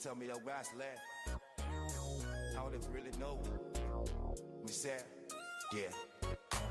tell me your guys laugh. I don't even really know. We said, yeah.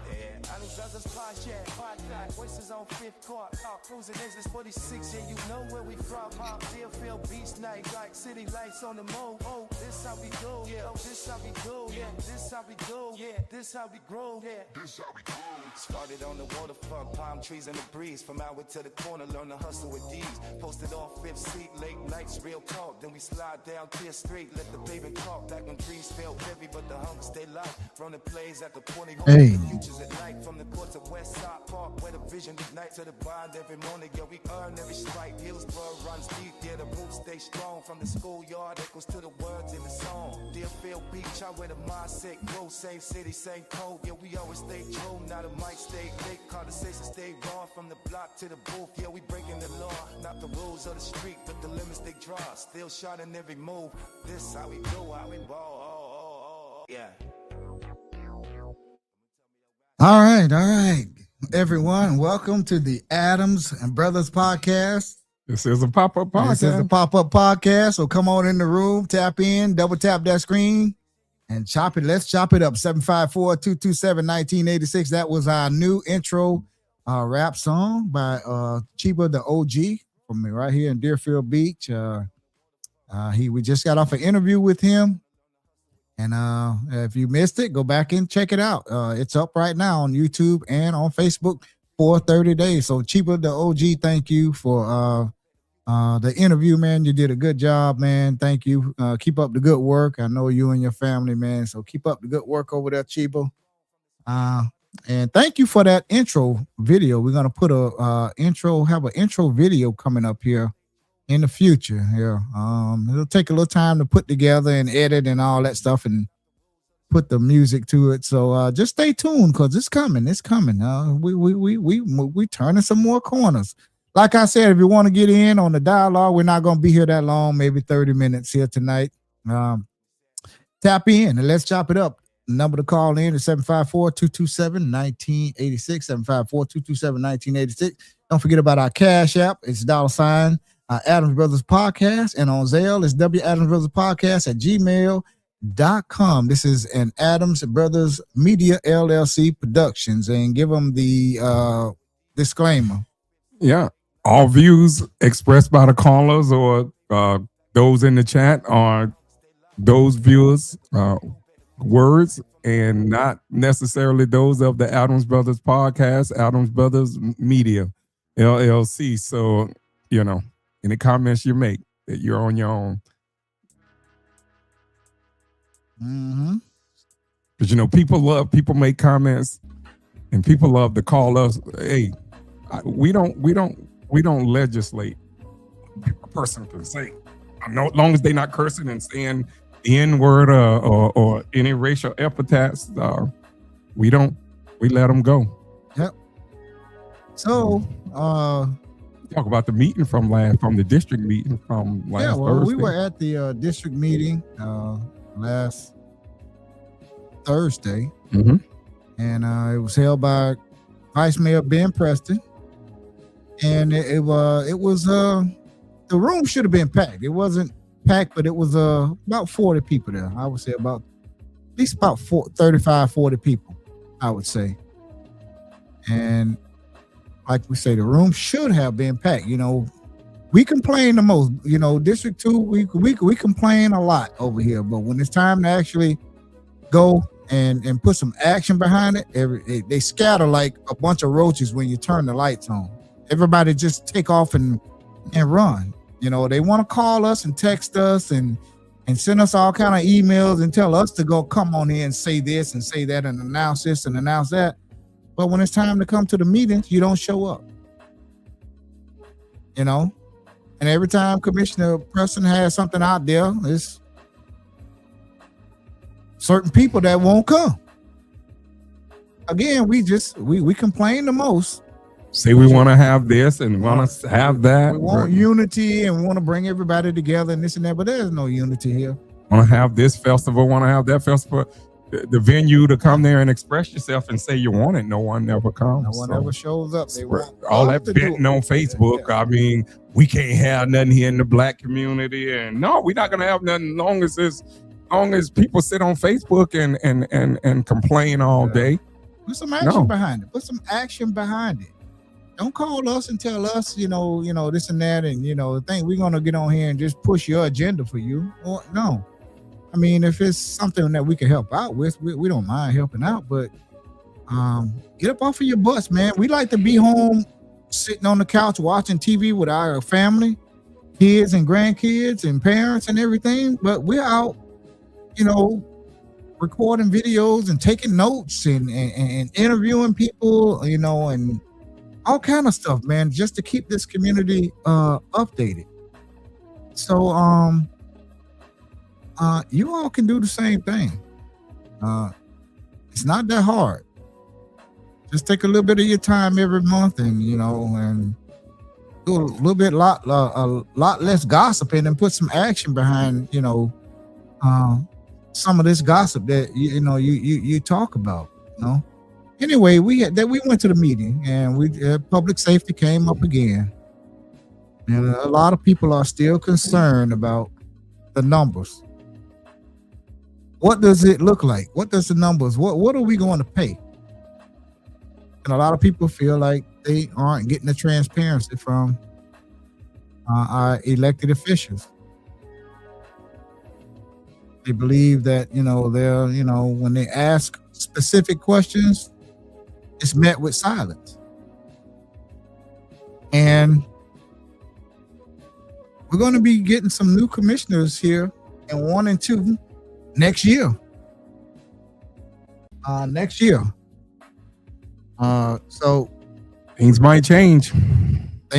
Yeah, I was Brothers podcast, voices on Fifth Court, cruising exits 46, yeah, you know where we from, Deerfield Beach night, like city lights on the moon, oh, this how we do, yeah, oh, this how we do, yeah, this how we do, yeah, this how we grow, yeah, this how we grow. Started on the waterfront, palm trees in the breeze, from Howard to the corner, learn to hustle with these, posted on Fifth Seat, late nights, real talk, then we slide down 10th Street, let the baby talk, back when dreams felt heavy, but the hunger stay light, running plays at the 20 Hey. at night, from the court to West Side Park, where the vision ignites to the bond every morning. Yeah, we earn every strike. Hillsborough runs deep. Yeah, the roots stay strong. From the schoolyard echoes to the words in the song. Deerfield Beach, I where the mindset grows. Same city, same code. Yeah, we always stay true. Now the mic stay late. Conversation stay raw. From the block to the booth. Yeah, we breaking the law. Not the rules of the street, but the limits they draw. Still shot in every move. This how we do, how we ball. Yeah. All right, everyone. Welcome to the Adams and Brothers podcast. This is a pop-up podcast. This is a pop-up podcast. So come on in the room, tap in, double tap that screen, and chop it. Let's chop it up. 754-227-1986. That was our new intro rap song by Chiba the OG from me right here in Deerfield Beach. We just got off an interview with him. And if you missed it, go back and check it out. It's up right now on YouTube and on Facebook for 30 days. So Chiba the OG, thank you for the interview, man. You did a good job, man. Thank you. Keep up the good work. I know you and your family, man. So keep up the good work over there, Chiba. And thank you for that intro video. We're gonna put have an intro video coming up here in the future. Yeah. It'll take a little time to put together and edit and all that stuff and put the music to it. So just stay tuned because it's coming. It's coming. We turning some more corners. Like I said, if you want to get in on the dialogue, we're not going to be here that long, maybe 30 minutes here tonight. Tap in and let's chop it up. The number to call in is 754-227-1986, 754-227-1986. Don't forget about our Cash App. It's $ Adams Brothers Podcast, and on Zelle it's Adams Brothers Podcast at gmail.com. This is an Adams Brothers Media LLC Productions, and give them the disclaimer. Yeah, all views expressed by the callers or those in the chat are those viewers' words and not necessarily those of the Adams Brothers Podcast, Adams Brothers Media LLC. So, you know, any comments you make, that you're on your own. Mm-hmm. But you know, people make comments, and people love to call us. Hey, we don't legislate. A person can say, as long as they're not cursing and saying the N-word or any racial epithets, we let them go. Yep. So, talk about the meeting from the district meeting from last Thursday. We were at the district meeting last Thursday, mm-hmm. and it was held by Vice Mayor Ben Preston, and it was the room should have been packed. It wasn't packed, but it was about 40 people there. I would say at least 35, 40 people, I would say, and like we say, the room should have been packed. You know, we complain the most. You know, District 2, we complain a lot over here. But when it's time to actually go and put some action behind it, they scatter like a bunch of roaches when you turn the lights on. Everybody just take off and run. You know, they want to call us and text us and send us all kind of emails and tell us to go come on here and say this and say that and announce this and announce that. But when it's time to come to the meetings, you don't show up. You know? And every time Commissioner Preston has something out there, there's certain people that won't come. Again, we complain the most. Say we want to have this and want to have that. We want unity and we want to bring everybody together and this and that, but there's no unity here. Want to have this festival, want to have that festival. the venue to come there and express yourself and say you want it. No one ever comes. No one ever shows up. They want all that betting on Facebook. I mean, we can't have nothing here in the black community, and no, we're not gonna have nothing long as people sit on Facebook and complain all day. Put some action behind it. Put some action behind it. Don't call us and tell us, you know, this and that, and think we're gonna get on here and just push your agenda for you. Or no. I mean, if it's something that we can help out with, we don't mind helping out, but get up off of your butts, man. We like to be home, sitting on the couch, watching TV with our family, kids and grandkids and parents and everything, but we're out, recording videos and taking notes and interviewing people, and all kind of stuff, man, just to keep this community updated. So you all can do the same thing. It's not that hard. Just take a little bit of your time every month and and do a little bit a lot less gossiping and put some action behind some of this gossip that you talk about. Anyway, we went to the meeting, and public safety came up again, and a lot of people are still concerned about the numbers. What does it look like? What does the numbers? What are we going to pay? And a lot of people feel like they aren't getting the transparency from our elected officials. They believe that they're when they ask specific questions, it's met with silence. And we're going to be getting some new commissioners here in 1 and 2 next year. So things might change. I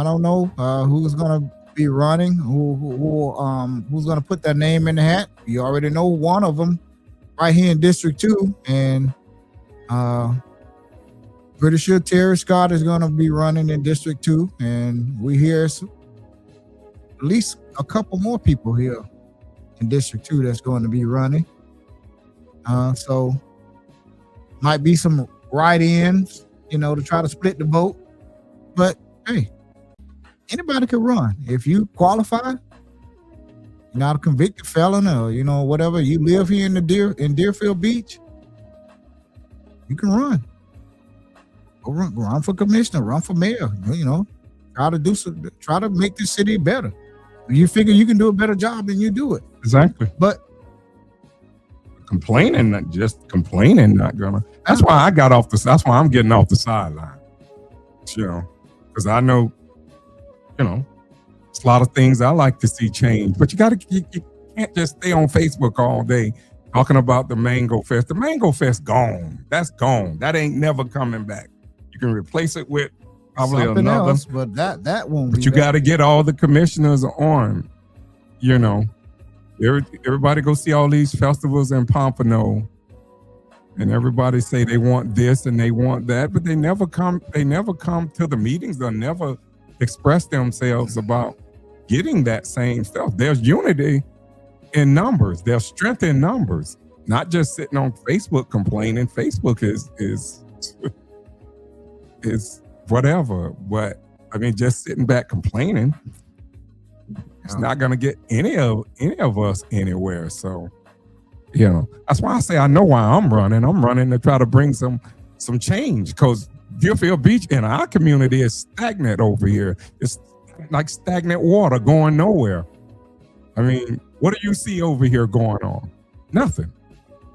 don't know who's going to be running, who's going to put their name in the hat. You already know one of them right here in District 2, and pretty sure Terry Scott is going to be running in District 2, and we hear at least a couple more people here in District 2 that's going to be running. So might be some write-ins, to try to split the vote. But hey, anybody can run. If you qualify, you're not a convicted felon or, whatever, you live here in Deerfield Beach, you can run. Go run for commissioner, run for mayor, try to make this city better. You figure you can do a better job than you do it. Exactly. But complaining, not gonna. That's why that's why I'm getting off the sideline. Because I know, it's a lot of things I like to see change, but you can't just stay on Facebook all day talking about the Mango Fest. The Mango Fest gone. That's gone. That ain't never coming back. You can replace it with probably something another. Else, but that won't. But you got to get all the commissioners on. Everybody go see all these festivals in Pompano, and everybody say they want this and they want that, but they never come. They never come to the meetings. They'll never express themselves about getting that same stuff. There's unity in numbers. There's strength in numbers. Not just sitting on Facebook complaining. Facebook is whatever. But I mean, just sitting back complaining, it's not going to get any of us anywhere. So, that's why I say I know why I'm running. I'm running to try to bring some change, because Deerfield Beach in our community is stagnant over here. It's like stagnant water going nowhere. I mean, what do you see over here going on? Nothing.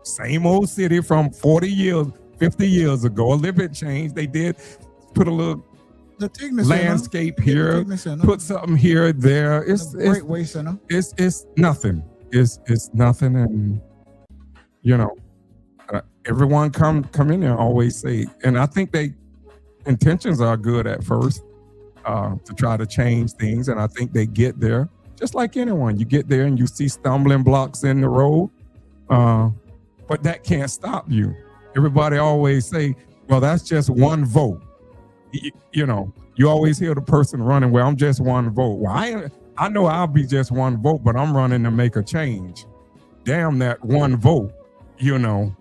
Same old city from 40 years, 50 years ago. A little bit changed. They did put a little landscape here, put something here, there. It's Greatway Center. It's nothing. It's nothing, and everyone come in there always say, and I think they intentions are good at first to try to change things, and I think they get there. Just like anyone, you get there and you see stumbling blocks in the road, but that can't stop you. Everybody always say, well, that's just one vote. You always hear the person running, well, I'm just one vote. Well, I know I'll be just one vote, but I'm running to make a change. damn that one vote, you know.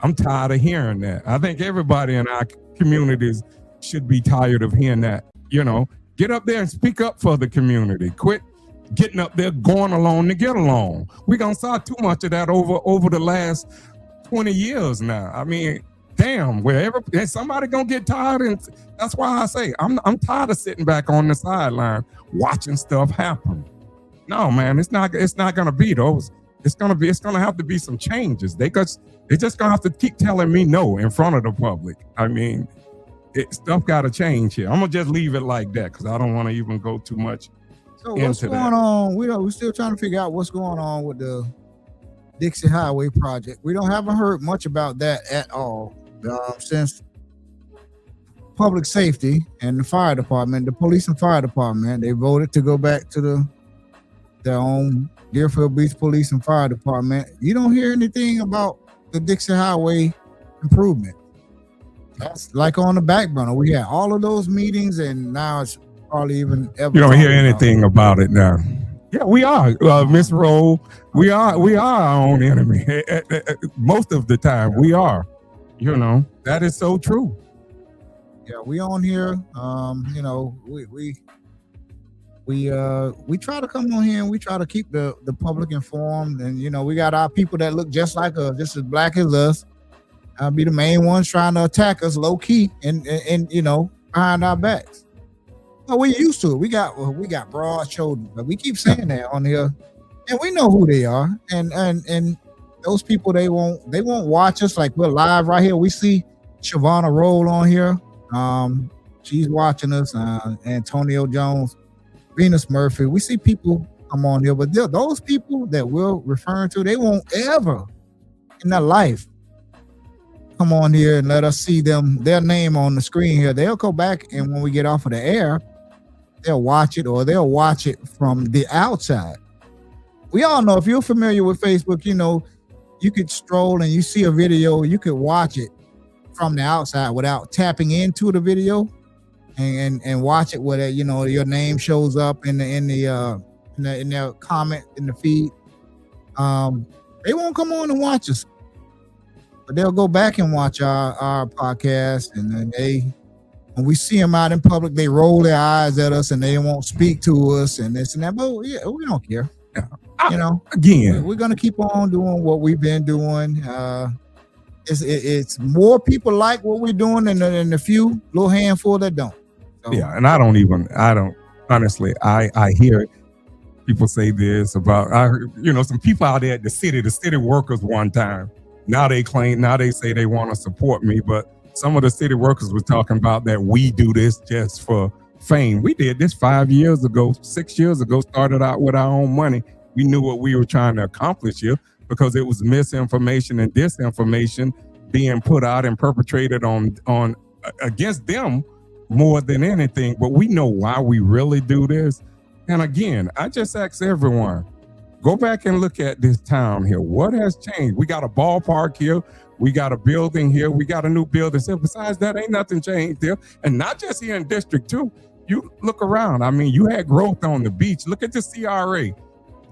I'm tired of hearing that. I think everybody in our communities should be tired of hearing that, you know. Get up there and speak up for the community. Quit getting up there going along to get along. We gonna saw too much of that over the last 20 years now. I mean, damn, and somebody gonna get tired, and that's why I say I'm tired of sitting back on the sideline watching stuff happen. No, man, it's not gonna be those. It's gonna have to be some changes. They're just gonna have to keep telling me no in front of the public. I mean, stuff gotta change here. I'm gonna just leave it like that because I don't want to even go too much. So what's going on? We're still trying to figure out what's going on with the Dixie Highway project. We haven't heard much about that at all since public safety and the fire department, the police and fire department, they voted to go back to their own Deerfield Beach Police and Fire Department. You don't hear anything about the Dixie Highway improvement. That's like on the back burner. We had all of those meetings, and now it's hardly even ever. You don't hear anything about it now. Yeah, we are, Miss Rowe. We are our own enemy. Most of the time, we are. You know, that is so true. Yeah, we on here. You know, we try to come on here and we try to keep the public informed. And you know, we got our people that look just like us, just as black as us. I'll be the main ones trying to attack us low key and you know, behind our backs. Well, we used to it. We got broad shoulders, but we keep saying that on here, and we know who they are. And those people, they won't watch us like we're live right here. We see Shavonna Roll on here. She's watching us. Antonio Jones, Venus Murphy. We see people come on here, but those people that we're referring to, they won't ever in their life come on here and let us see their name on the screen here. They'll go back, and when we get off of the air, they'll watch it, or they'll watch it from the outside. We all know, if you're familiar with Facebook, you know, you could stroll and you see a video, you could watch it from the outside without tapping into the video and watch it where, you know, your name shows up in their comment in the feed. They won't come on and watch us, but they'll go back and watch our podcast, and then when we see them out in public, they roll their eyes at us and they won't speak to us and this and that. But yeah, we don't care. You know, again, we're gonna keep on doing what we've been doing. It's more people like what we're doing than the few little handful that don't. So, yeah, and I don't honestly. I hear people say this about some people out there at the city workers one time. Now they say they want to support me, but some of the city workers were talking about that we do this just for fame. We did this 5 years ago, 6 years ago, started out with our own money. We knew what we were trying to accomplish here because it was misinformation and disinformation being put out and perpetrated on against them more than anything. But we know why we really do this. And again, I just ask everyone, go back and look at this town here. What has changed? We got a ballpark here. We got a building here. We got a new building. So besides that, ain't nothing changed there. And not just here in District 2. You look around. I mean, you had growth on the beach. Look at the CRA.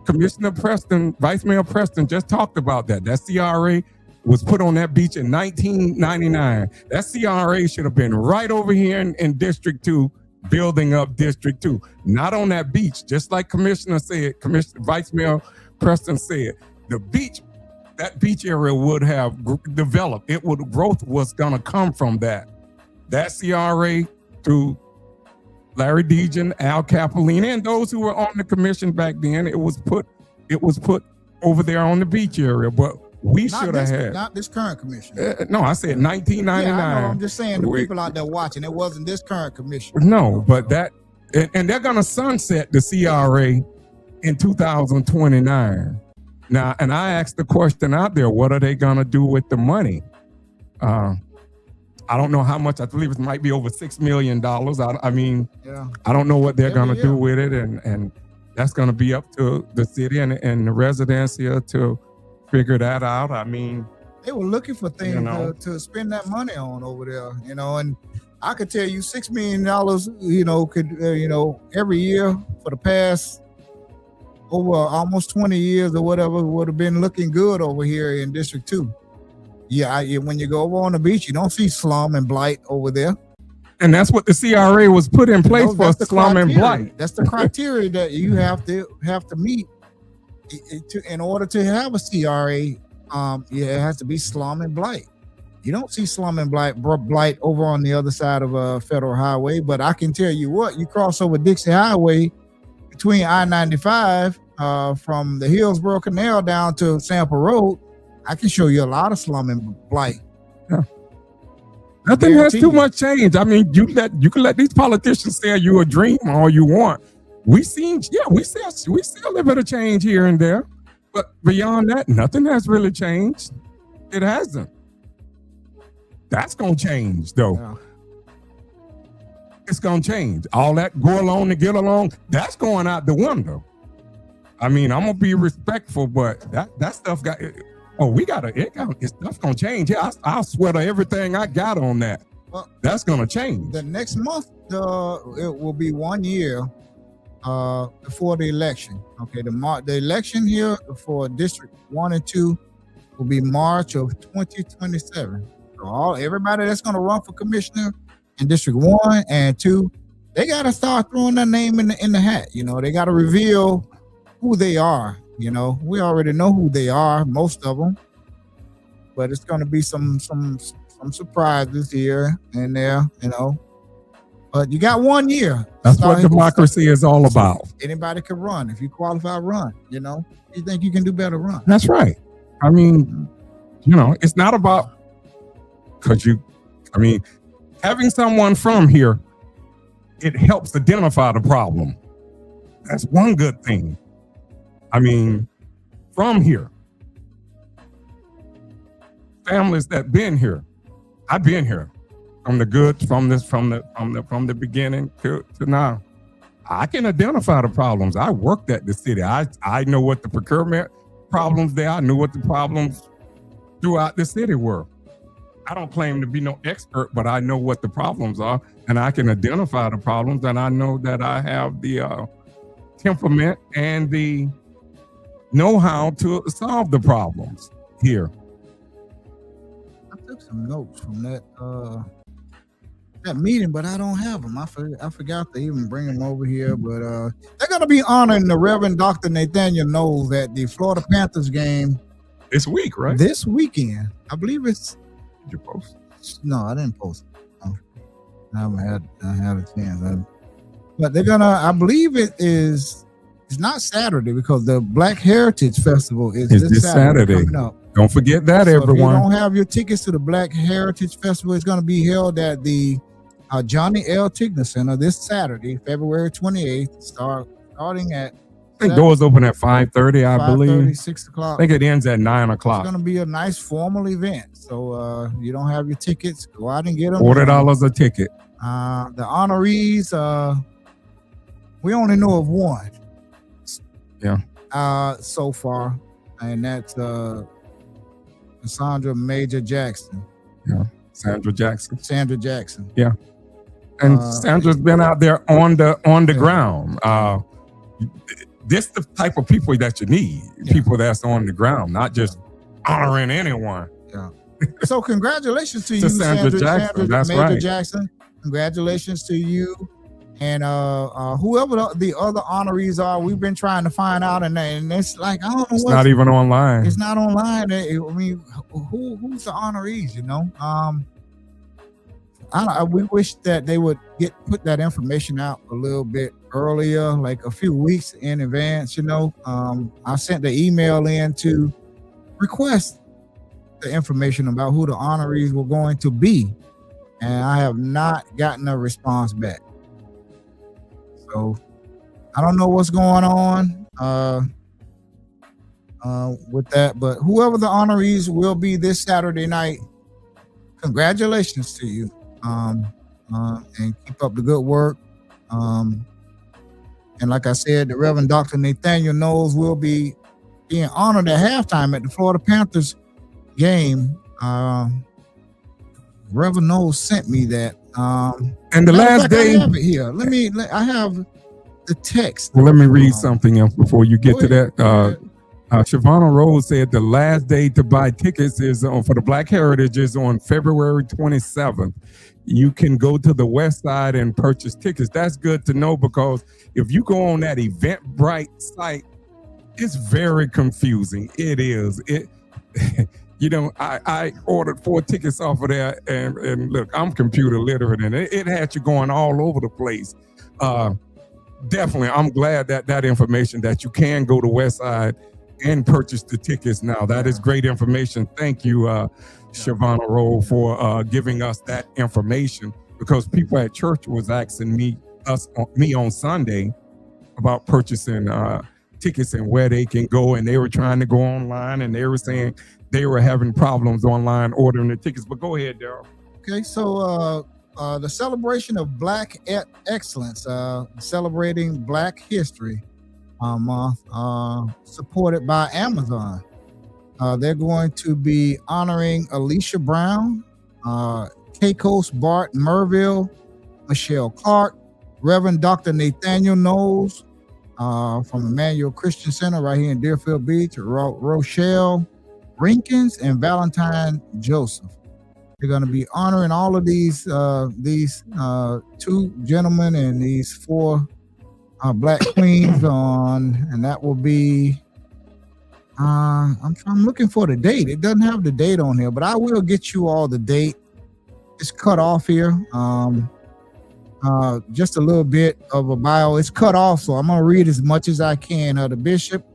Commissioner Preston, Vice Mayor Preston just talked about that. That CRA was put on that beach in 1999. That CRA should have been right over here in District 2, building up District 2. Not on that beach, just like Vice Mayor Preston said. That beach area would have developed. Growth was gonna come from that. That CRA through Larry Dejan, Al Capolina, and those who were on the commission back then, it was put over there on the beach area. But we should have had. Not this current commission. No, I said 1999. Yeah, I know, I'm just saying the people out there watching, it wasn't this current commission. No, but and they're gonna sunset the CRA in 2029. Now, and I asked the question out there, what are they gonna do with the money? I don't know how much. I believe it might be over $6 million. I mean, yeah. I don't know what they're going to do with it. And that's going to be up to the city and the residents here to figure that out. I mean, they were looking for things to spend that money on over there, and I could tell you $6 million, could, every year for the past over almost 20 years or whatever would have been looking good over here in District 2. Yeah, when you go over on the beach, you don't see slum and blight over there. And that's what the CRA was put in place for, slum and blight. That's the criteria that you have to meet in order to have a CRA. It has to be slum and blight. You don't see slum and blight over on the other side of a federal highway, but I can tell you what, you cross over Dixie Highway between I-95 from the Hillsborough Canal down to Sample Road, I can show you a lot of slum and blight. Yeah. Nothing has too much change. I mean, you can let these politicians sell you a dream all you want. We see a little bit of change here and there, but beyond that, nothing has really changed. It hasn't. That's gonna change, though. Yeah. It's gonna change. All that go along to get along, that's going out the window. I mean, I'm gonna be respectful, but that stuff got. Stuff's gonna change. Yeah, I'll sweater everything I got on that. Well, that's gonna change. The next month, it will be 1 year before the election. Okay, the election here for District 1 and 2 will be March of 2027. So everybody that's going to run for commissioner in District 1 and 2, they got to start throwing their name in the hat. You know, they got to reveal who they are. You know, we already know who they are, most of them, but it's going to be some surprises here and there. You know, but you got 1 year. That's what democracy is all about. Anybody can run. If you qualify, run. You know, if you think you can do better, run. That's right. I mean, you know, it's not about. Having someone from here, it helps identify the problem. That's one good thing. I mean, from here, families that been here, I've been here from the beginning to now. I can identify the problems. I worked at the city. I know what the procurement problems there. I knew what the problems throughout the city were. I don't claim to be no expert, but I know what the problems are, and I can identify the problems, and I know that I have the temperament and the know-how to solve the problems here. I took some notes from that meeting, but I don't have them. I forgot to even bring them over here, but they're going to be honoring the Reverend Dr. Nathaniel Knowles at the Florida Panthers game this week, right? This weekend. I believe it's. Did you post? No, I didn't post it. No. I haven't had a chance. But they're gonna. I believe it's not Saturday because the Black Heritage Festival is this Saturday. Don't forget that, so everyone. If you don't have your tickets to the Black Heritage Festival, it's going to be held at the Johnny L. Tigner Center this Saturday, February 28th, starting at. I think doors open at 5:30, I believe. 6 o'clock. I think it ends at 9 o'clock. It's going to be a nice formal event. So you don't have your tickets, go out and get them. $40 a ticket. The honorees, we only know of one. Yeah. So far, and that's Sandra Major Jackson. Yeah. Sandra Jackson. Yeah. And Sandra's been out there on the ground. This the type of people that you need. Yeah. People that's on the ground, not just honoring anyone. Yeah. So congratulations to you, Sandra Jackson. That's Major right. Jackson. Congratulations to you. And whoever the other honorees are, we've been trying to find out, and it's like I don't know. It's not even online. It's not online. I mean, who's the honorees? You know, we wish that they would put that information out a little bit earlier, like a few weeks in advance. You know, I sent the email in to request the information about who the honorees were going to be, and I have not gotten a response back. So I don't know what's going on with that, but whoever the honorees will be this Saturday night, congratulations to you, and keep up the good work. And like I said, the Reverend Dr. Nathaniel Knowles will be being honored at halftime at the Florida Panthers game. Reverend Knowles sent me that. And the last day, I have it here. I have the text. Well, let me read something else before you get Go to ahead. that. Shavonna Rose said the last day to buy tickets is for the Black Heritage is on February 27th. You can go to the West Side and purchase tickets. That's good to know, because if you go on that Eventbrite site, it's very confusing. It is. I ordered 4 tickets off of there, and look, I'm computer literate, and it had you going all over the place. Definitely, I'm glad that information that you can go to West Side and purchase the tickets now. That is great information. Thank you, Shavonna Rowe, for giving us that information, because people at church was asking me on Sunday about purchasing tickets and where they can go, and they were trying to go online, and they were saying they were having problems online ordering the tickets. But go ahead, Daryl. Okay, so the celebration of Black Excellence, celebrating Black History Month, supported by Amazon. They're going to be honoring Alicia Brown, Keikos Bart Merville, Michelle Clark, Reverend Dr. Nathaniel Knowles from Emmanuel Christian Center right here in Deerfield Beach, Rochelle Rinkins, and Valentine Joseph. They're going to be honoring all of these 2 gentlemen and these 4 Black queens and that will be I'm looking for the date. It doesn't have the date on here, but I will get you all the date. It's cut off here. Just a little bit of a bio. It's cut off, so I'm gonna read as much as I can. The bishop,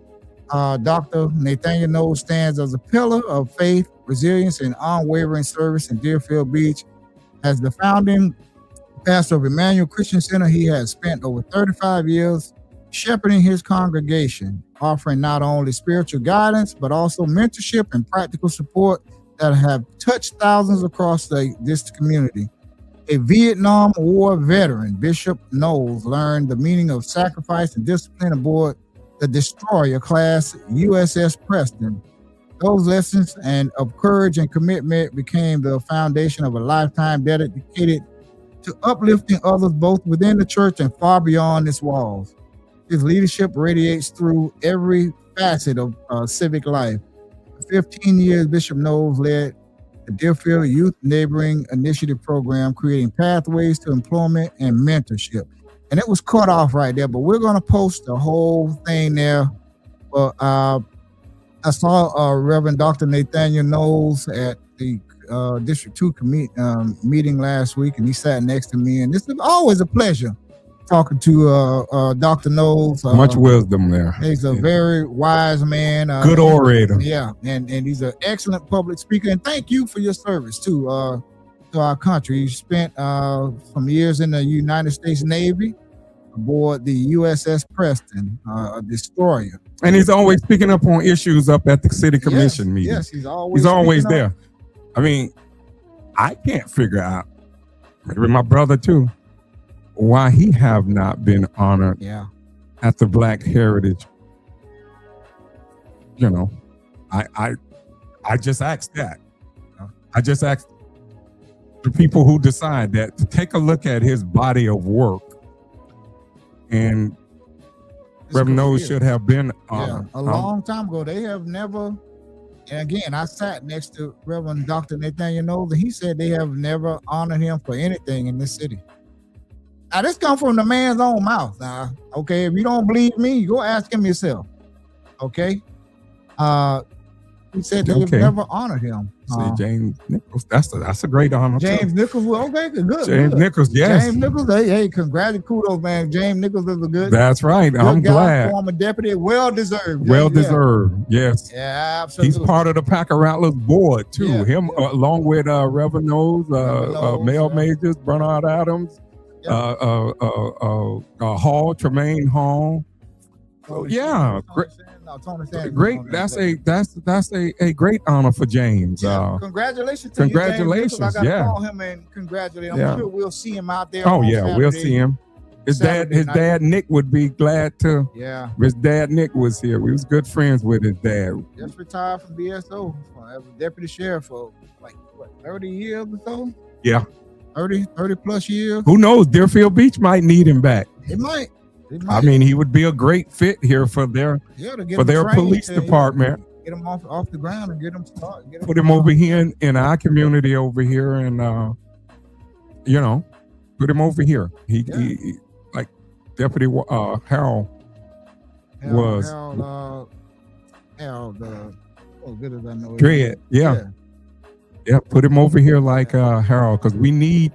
Dr. Nathaniel Knowles, stands as a pillar of faith, resilience, and unwavering service in Deerfield Beach. As the founding pastor of Emmanuel Christian Center, he has spent over 35 years shepherding his congregation, offering not only spiritual guidance, but also mentorship and practical support that have touched thousands across this community. A Vietnam War veteran, Bishop Knowles learned the meaning of sacrifice and discipline aboard the destroyer class USS Preston. Those lessons of courage and commitment became the foundation of a lifetime dedicated to uplifting others both within the church and far beyond its walls. His leadership radiates through every facet of civic life. For 15 years, Bishop Knowles led the Deerfield Youth Neighboring Initiative Program, creating pathways to employment and mentorship. And it was cut off right there, but we're going to post the whole thing there. I saw Reverend Dr. Nathaniel Knowles at the District 2 meeting last week, and he sat next to me, and this is always a pleasure talking to Dr. Knowles. Much wisdom there. He's a very wise man. Good orator. Yeah, and he's an excellent public speaker, and thank you for your service too to our country. You spent some years in the United States Navy aboard the USS Preston, a destroyer. And he's always picking up on issues up at the city commission meeting. Yes, he's always there. I mean, I can't figure out, maybe my brother too, why he have not been honored at the Black Heritage. You know, I just asked that. I just asked the people who decide that to take a look at his body of work, and Reverend Knowles should have been honored. A long time ago. They have never. And again, I sat next to Reverend Dr. Nathaniel Knowles, and he said they have never honored him for anything in this city. Now, this comes from the man's own mouth. Now, okay, if you don't believe me, go ask him yourself. Okay, he said they've never honored him. See, James Nichols, that's a great honor. James Nichols, okay, good. James Nichols, yes. James Nichols, hey, congratulations, kudos, man. James Nichols is a good. That's right. I'm glad. Former deputy, well deserved. Well deserved. Yes. Yeah, absolutely. He's part of the Packer Rattlers board too. Yeah. Him along with Reverend Knowles, Mel Majors, Bernard Adams, Hall, Tremaine Hall. Yeah, great. That's a great honor for James. Congratulations! Congratulations! I gotta call him and congratulate him. I'm sure we'll see him out there. Oh yeah, we'll see him. His dad Nick would be glad to. Yeah. His dad Nick was here. We was good friends with his dad. Just retired from BSO as a deputy sheriff for like 30 years or so. Yeah. 30 plus years. Who knows? Deerfield Beach might need him back. It might. I mean, he would be a great fit here for their police department. Get him off the ground and get him started. Put him over here in our community over here, and put him over here. He like Deputy Harold was. Harold, good as I know. Dread, yeah. Put him over here like Harold, because we need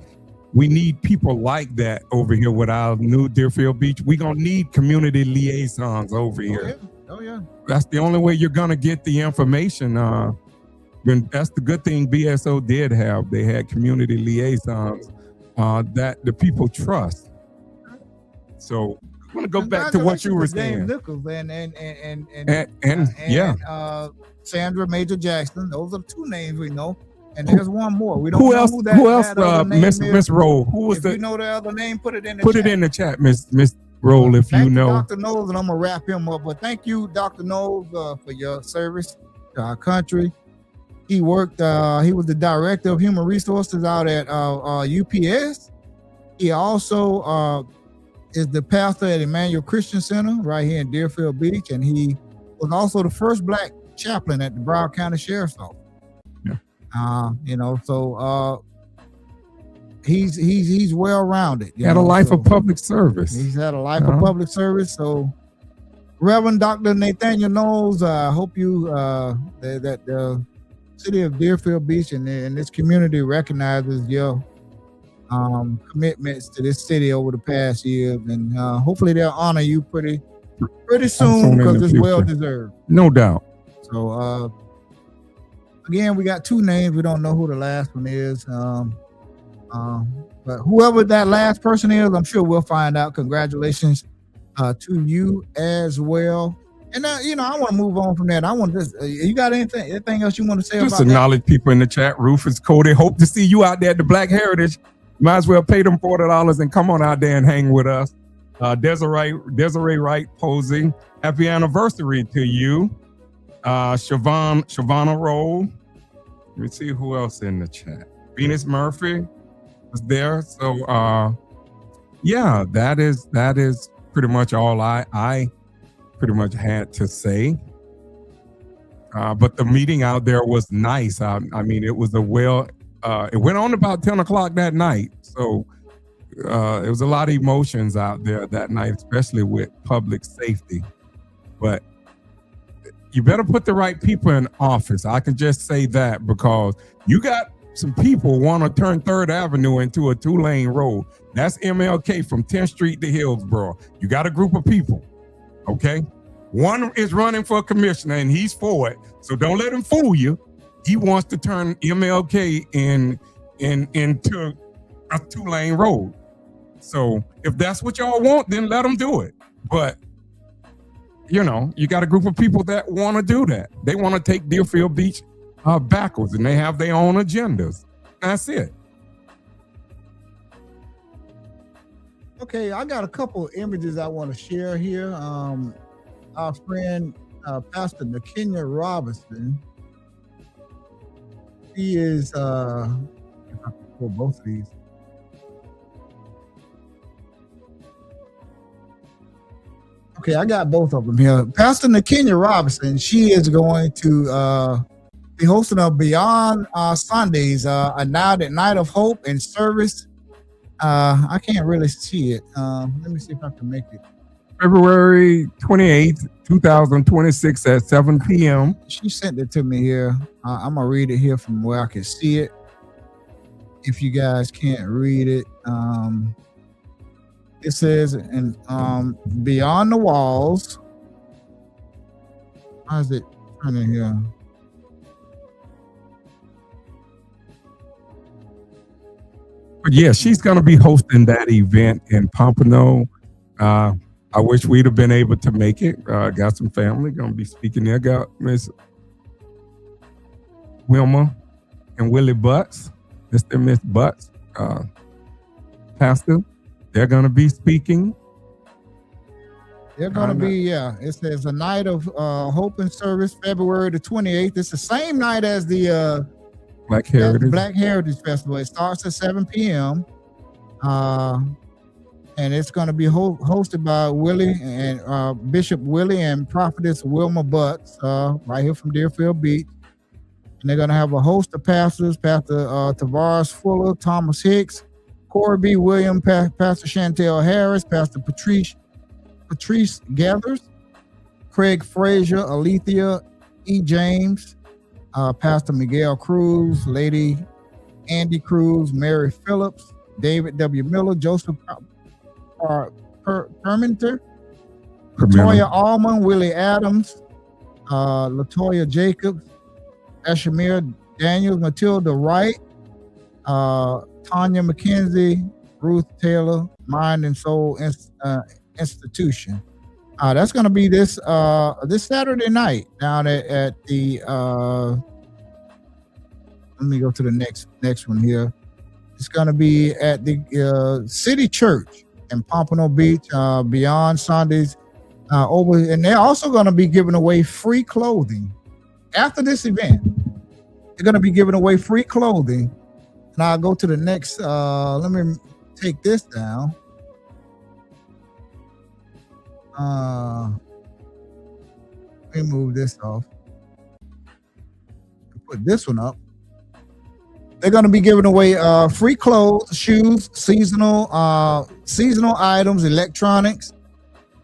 people like that over here with our new Deerfield Beach. We're gonna need community liaisons over here. Oh yeah. That's the only way you're gonna get the information. That's the good thing BSO did have. They had community liaisons that the people trust. So I'm gonna go back to what you were saying. James Nichols and Sandra Major Jackson. Those are 2 names we know. And there's one more. We don't know who else. Miss Roll. Who was if you know the other name, put it in the chat. Put it in the chat, Miss Roll, if you know. Dr. Knowles, and I'm gonna wrap him up. But thank you, Dr. Knowles, for your service to our country. He worked. He was the director of human resources out at UPS. He also is the pastor at Emmanuel Christian Center right here in Deerfield Beach, and he was also the first Black chaplain at the Broward County Sheriff's Office. He's well rounded. Had a life of public service. He's had a life of public service. So, Reverend Dr. Nathaniel Knowles, I hope you that the city of Deerfield Beach and this community recognizes your commitments to this city over the past years, and hopefully they'll honor you pretty soon, because it's well deserved. No doubt. So again, we got 2 names. We don't know who the last one is. But whoever that last person is, I'm sure we'll find out. Congratulations to you as well. And I want to move on from that. I want this. You got anything else you want to say Just about acknowledge that? People in the chat. Rufus, Cody, hope to see you out there at the Black Heritage. Might as well pay them $40 and come on out there and hang with us. Desiree Wright posing. Happy anniversary to you. Shavonna Roll. Let me see who else in the chat. Venus Murphy was there. So that is pretty much all I pretty much had to say. But the meeting out there was nice. I mean, it was it went on about 10 o'clock that night. So it was a lot of emotions out there that night, especially with public safety. But you better put the right people in office. I can just say that, because you got some people want to turn 3rd Avenue into a 2-lane road. That's MLK from 10th Street to Hillsborough. You got a group of people, okay? One is running for commissioner and he's for it. So don't let him fool you. He wants to turn MLK into a 2-lane road. So if that's what y'all want, then let them do it. But you got a group of people that want to do that. They want to take Deerfield Beach backwards, and they have their own agendas. That's it. Okay, I got a couple images I want to share here. Our friend, Pastor Nakenya Robinson. He is, if I can pull both of these. Okay, I got both of them here. Pastor Nakenya Robinson, she is going to be hosting a Beyond Sundays, a night of hope and service. I can't really see it. Let me see if I can make it. February 28th, 2026 at 7 p.m. She sent it to me here. I'm going to read it here from where I can see it. If you guys can't read it. It says, Beyond the Walls. How is it turning here? But yeah, she's going to be hosting that event in Pompano. I wish we'd have been able to make it. Got some family going to be speaking there. Got Miss Wilma and Willie Butts, Mr. and Miss Butts, Pastor. They're going to be speaking. They're going to be, it says a night of hope and service, February the 28th. It's the same night as the Black Heritage Festival. It starts at 7 p.m. and it's going to be hosted by Willie and Bishop Willie and Prophetess Wilma Butts, right here from Deerfield Beach. And they're going to have a host of pastors, Pastor Tavares Fuller, Thomas Hicks, Corey B. Williams, Pastor Chantel Harris, Pastor Patrice Gathers, Craig Frazier, Alethea E. James, Pastor Miguel Cruz, Lady Andy Cruz, Mary Phillips, David W. Miller, Joseph Perminter, Latoya Allman, Willie Adams, Latoya Jacobs, Ashamir Daniels, Matilda Wright, Tanya McKenzie, Ruth Taylor, Mind and Soul Institution. That's going to be this Saturday night down at the. Let me go to the next one here. It's going to be at the City Church in Pompano Beach, Beyond Sundays. And they're also going to be giving away free clothing after this event. They're going to be giving away free clothing. And I'll go to the next. Let me take this down. Let me move this off. Put this one up. They're going to be giving away free clothes, shoes, seasonal items, electronics,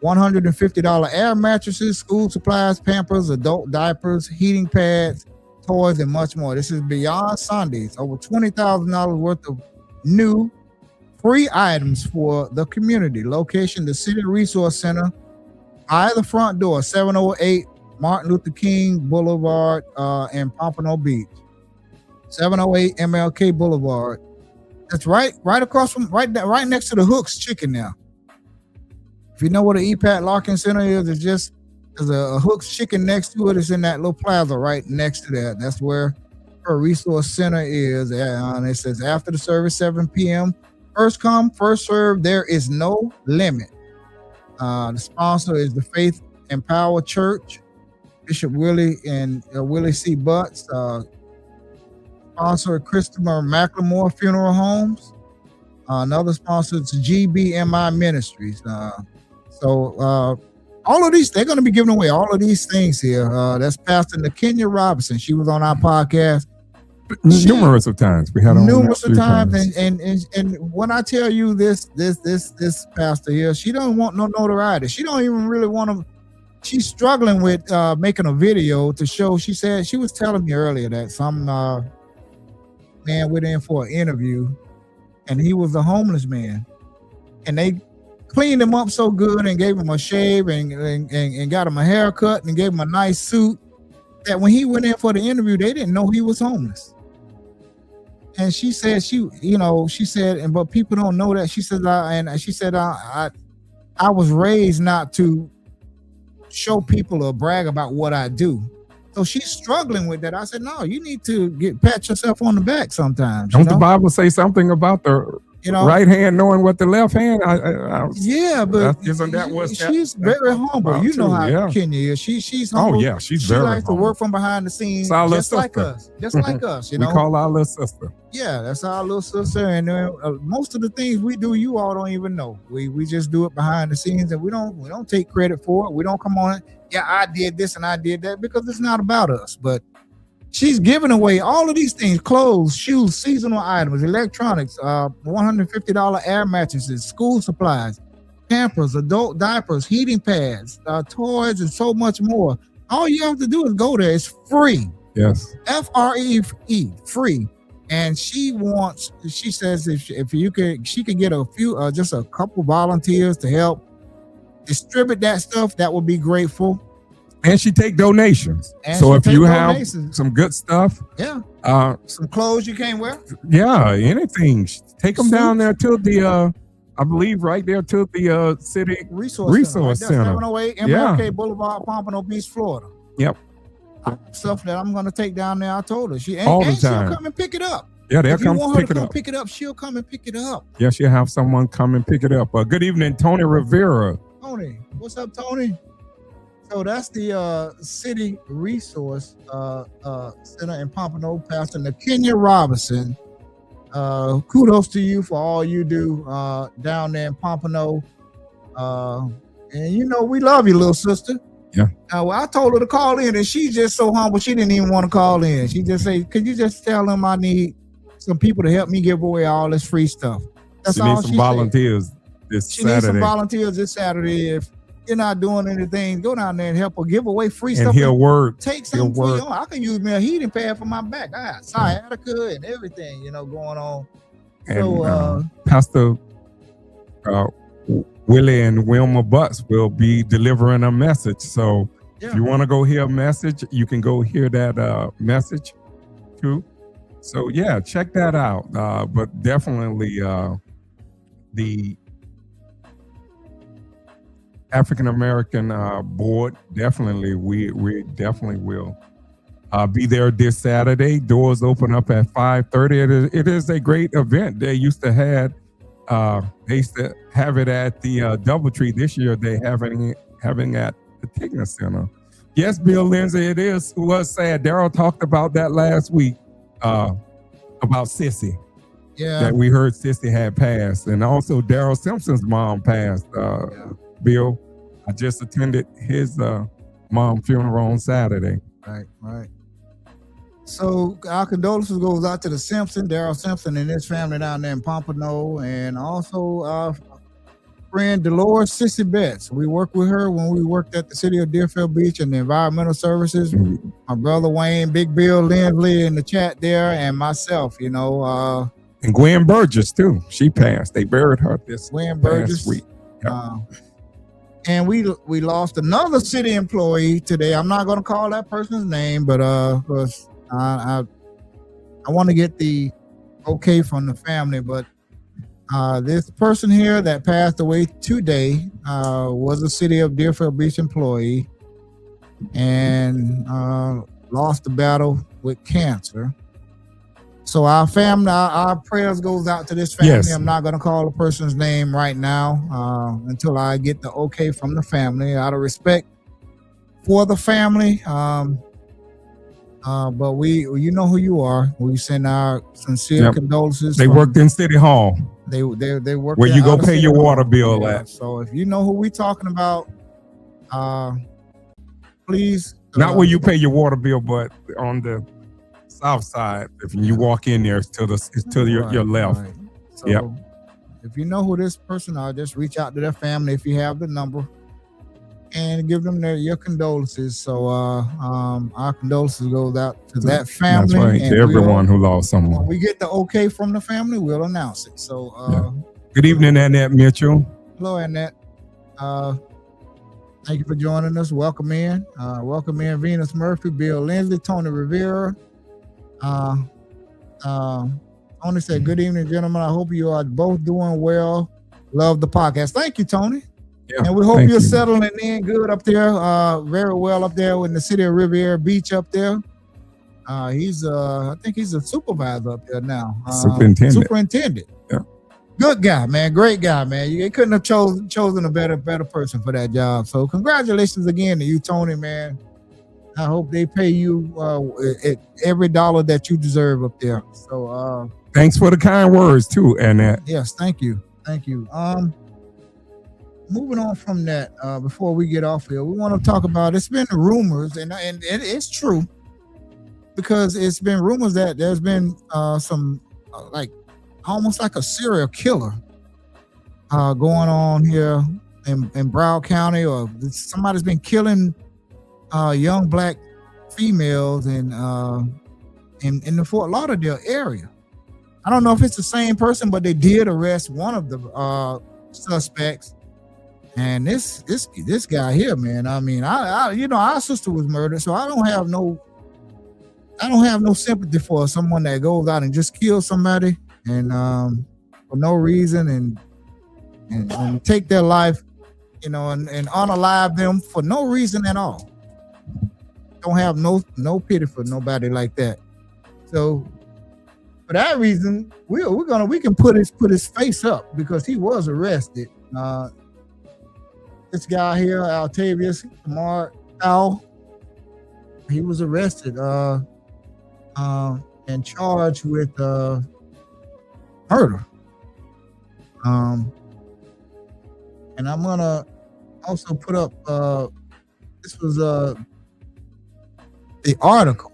$150 air mattresses, school supplies, Pampers, adult diapers, heating pads, toys, and much more. This is Beyond Sundays. Over $20,000 worth of new free items for the community. Location, the City Resource Center, by the front door, 708 Martin Luther King Boulevard in Pompano Beach. 708 MLK Boulevard. That's right across from right next to the Hooks Chicken now. If you know what an EPAT Lock-In Center is, there's a Hooks Chicken next to it. It's in that little plaza right next to that. That's where her resource center is. And it says after the service, 7 p.m. First come, first serve. There is no limit. The sponsor is the Faith Empower Church. Bishop Willie and Willie C. Butts. Sponsor Christopher McLemore Funeral Homes. Another sponsor is GBMI Ministries. So all of these, they're going to be giving away all of these things here. That's Pastor Nakenya Robinson. She was on our podcast numerous of times. We had numerous of times, and when I tell you this pastor here, she don't want no notoriety. She don't even really want to. She's struggling with making a video to show. She said she was telling me earlier that some man went in for an interview, and he was a homeless man, and they cleaned him up so good and gave him a shave and got him a haircut and gave him a nice suit that when he went in for the interview, they didn't know he was homeless. And she said but people don't know that. She said I was raised not to show people or brag about what I do. So she's struggling with that. I said, no, you need to pat yourself on the back sometimes. Don't the Bible say something about the right hand knowing what the left hand? Yeah, but isn't that what she's very humble. You know how Kenya is. She's humble. Oh yeah, she's very humble. She likes to work from behind the scenes, just like us. Just like us. We call our little sister. Yeah, that's our little sister. And most of the things we do, you all don't even know. We just do it behind the scenes, and we don't take credit for it. We don't come on it. Yeah, I did this and I did that, because it's not about us. But she's giving away all of these things: clothes, shoes, seasonal items, electronics, $150 air mattresses, school supplies, Pampers, adult diapers, heating pads, toys, and so much more. All you have to do is go there. It's free. Yes. FREE, free. And she says if you could, she could get just a couple volunteers to help distribute that stuff, that would be grateful. And she take donations. And so if you have some good stuff, some clothes you can't wear, anything, take them down there to the I believe right there to the City Resource Center. 708 MLK Boulevard, Pompano Beach, Florida. Yep. Stuff that I'm going to take down there. I told her she'll come and pick it up. Yeah, they'll come pick it up. She'll come and pick it up. Yeah, she'll have someone come and pick it up. Good evening, Tony Rivera. Tony, what's up, Tony? So that's the City Resource Center in Pompano. Pastor Nakenya Robinson. kudos to you for all you do down there in Pompano. And you know, we love you, little sister. Yeah. Well, I told her to call in, and she's just so humble. She didn't even want to call in. She just said, "Could you just tell them I need some people to help me give away all this free stuff?" That's She all needs some she volunteers this said. She needs some Saturday. volunteers this Saturday. If you're not doing anything, go down there and help her give away free And stuff. he'll work. Take He'll something for work. you. I can use me a heating pad for my back. I got sciatica and everything, you know, going on. And So, Pastor Willie and Wilma Butts will be delivering a message. So if Yeah. you want to go hear a message, you can go hear that message too. So yeah, check that out. But definitely the African American board, definitely we definitely will be there this Saturday. Doors open up at 5:30. It is a great event. They used to have it at the DoubleTree. This year they having at the Tigner Center. Yes, Bill Lindsay, it was sad. Daryl talked about that last week about Sissy. Yeah. That we heard Sissy had passed, and also Daryl Simpson's mom passed. Bill, I just attended his mom funeral on Saturday. Right. So our condolences goes out to the Simpson, Daryl Simpson, and his family down there in Pompano, and also our friend Dolores Sissy Betts. We worked with her when we worked at the City of Deerfield Beach and the Environmental Services. Mm-hmm. My brother Wayne, Big Bill Lindley in the chat there, and myself, you know. And Gwen Burgess too. She passed. They buried her this Gwen past Burgess. week. Yep. And we lost another city employee today. I'm not going to call that person's name, but because I want to get the okay from the family. But this person here that passed away today was a City of Deerfield Beach employee and lost the battle with cancer. So our family, our prayers goes out to this family. Yes. I'm not going to call the person's name right now until I get the okay from the family, out of respect for the family. But you know who you are. We send our sincere condolences. They worked in City Hall. They worked where you go out of pay City your Hall. water bill Yeah. at. So if you know who we talking about, please. Not where you pay your water bill, but on the south side. If you walk in there, it's to your left. Right. So Yep. if you know who this person are, just reach out to their family if you have the number and give them your condolences. So our condolences goes out to that family. That's right. and To everyone who lost someone. when we get the okay from the family, we'll announce it. So Good evening, Annette Mitchell. hello, Annette. Thank you for joining us. Welcome in. Welcome in Venus Murphy, Bill Lindsay, Tony Rivera. Tony said, "Good evening, gentlemen. I hope you are both doing well. Love the podcast." Thank you, Tony. Yeah, And we hope thank you're you. settling in good up there, very well up there in the City of Riviera Beach up there. I think he's a supervisor up there now. Superintendent. Yeah. Good guy, man. Great guy, man. You couldn't have chosen a better person for that job. So congratulations again to you, Tony, man. I hope they pay you every dollar that you deserve up there. So Thanks for the kind words too, Annette. yes, thank you. Moving on from that, before we get off here, we want to talk about, it's been rumors, and it's true, because it's been rumors that there's been some like almost like a serial killer going on here in Broward County, or somebody's been killing young black females in the Fort Lauderdale area. I don't know if it's the same person, but they did arrest one of the suspects. And this guy here, man. I mean, I our sister was murdered, so I don't have no sympathy for someone that goes out and just kills somebody and for no reason and take their life, and unalive them for no reason at all. Don't have no pity for nobody like that. So for that reason, we can put his face up, because he was arrested. This guy here, Altavius Kamar Al, he was arrested and charged with murder. And I'm gonna also put up this was the article.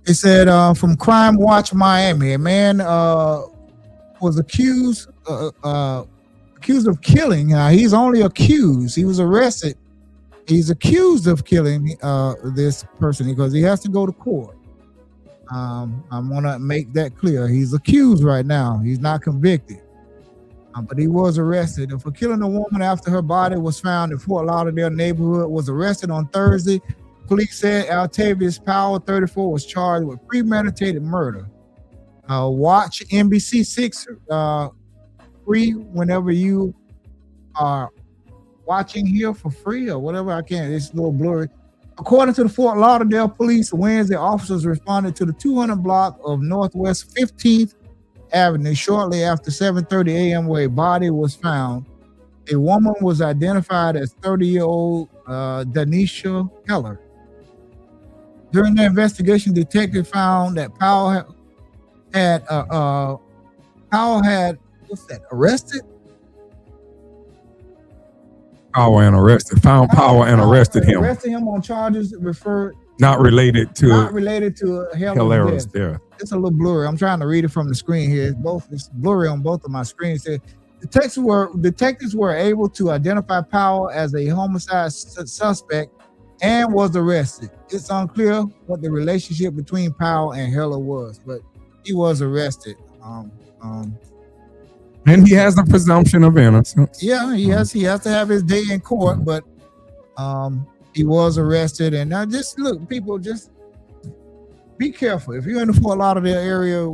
It said from Crime Watch Miami, a man was accused of killing. He's only accused. He was arrested. He's accused of killing this person because he has to go to court. I want to make that clear. He's accused right now. He's not convicted. But he was arrested for killing a woman after her body was found in Fort Lauderdale neighborhood. Was arrested on Thursday. Police said Altavius Powell, 34, was charged with premeditated murder. Watch NBC6 free whenever you are watching here for free or whatever. I can't. It's a little blurry. According to the Fort Lauderdale police, Wednesday, officers responded to the 200 block of Northwest 15th Avenue shortly after 7:30 a.m. where a body was found. A woman was identified as 30-year-old Danisha Heller. During the investigation, detectives found that Powell had arrested? Powell and arrested. Found Powell and arrested him. Arrested him on charges not related to Heller's death. It's a little blurry. I'm trying to read it from the screen here. It's blurry on both of my screens. Detectives were able to identify Powell as a homicide suspect and was arrested. It's unclear what the relationship between Powell and Heller was, but he was arrested. And he has a presumption of innocence. Yeah, he has to have his day in court, but he was arrested. And now just look, people, just be careful. If you're in the Fort Lauderdale area,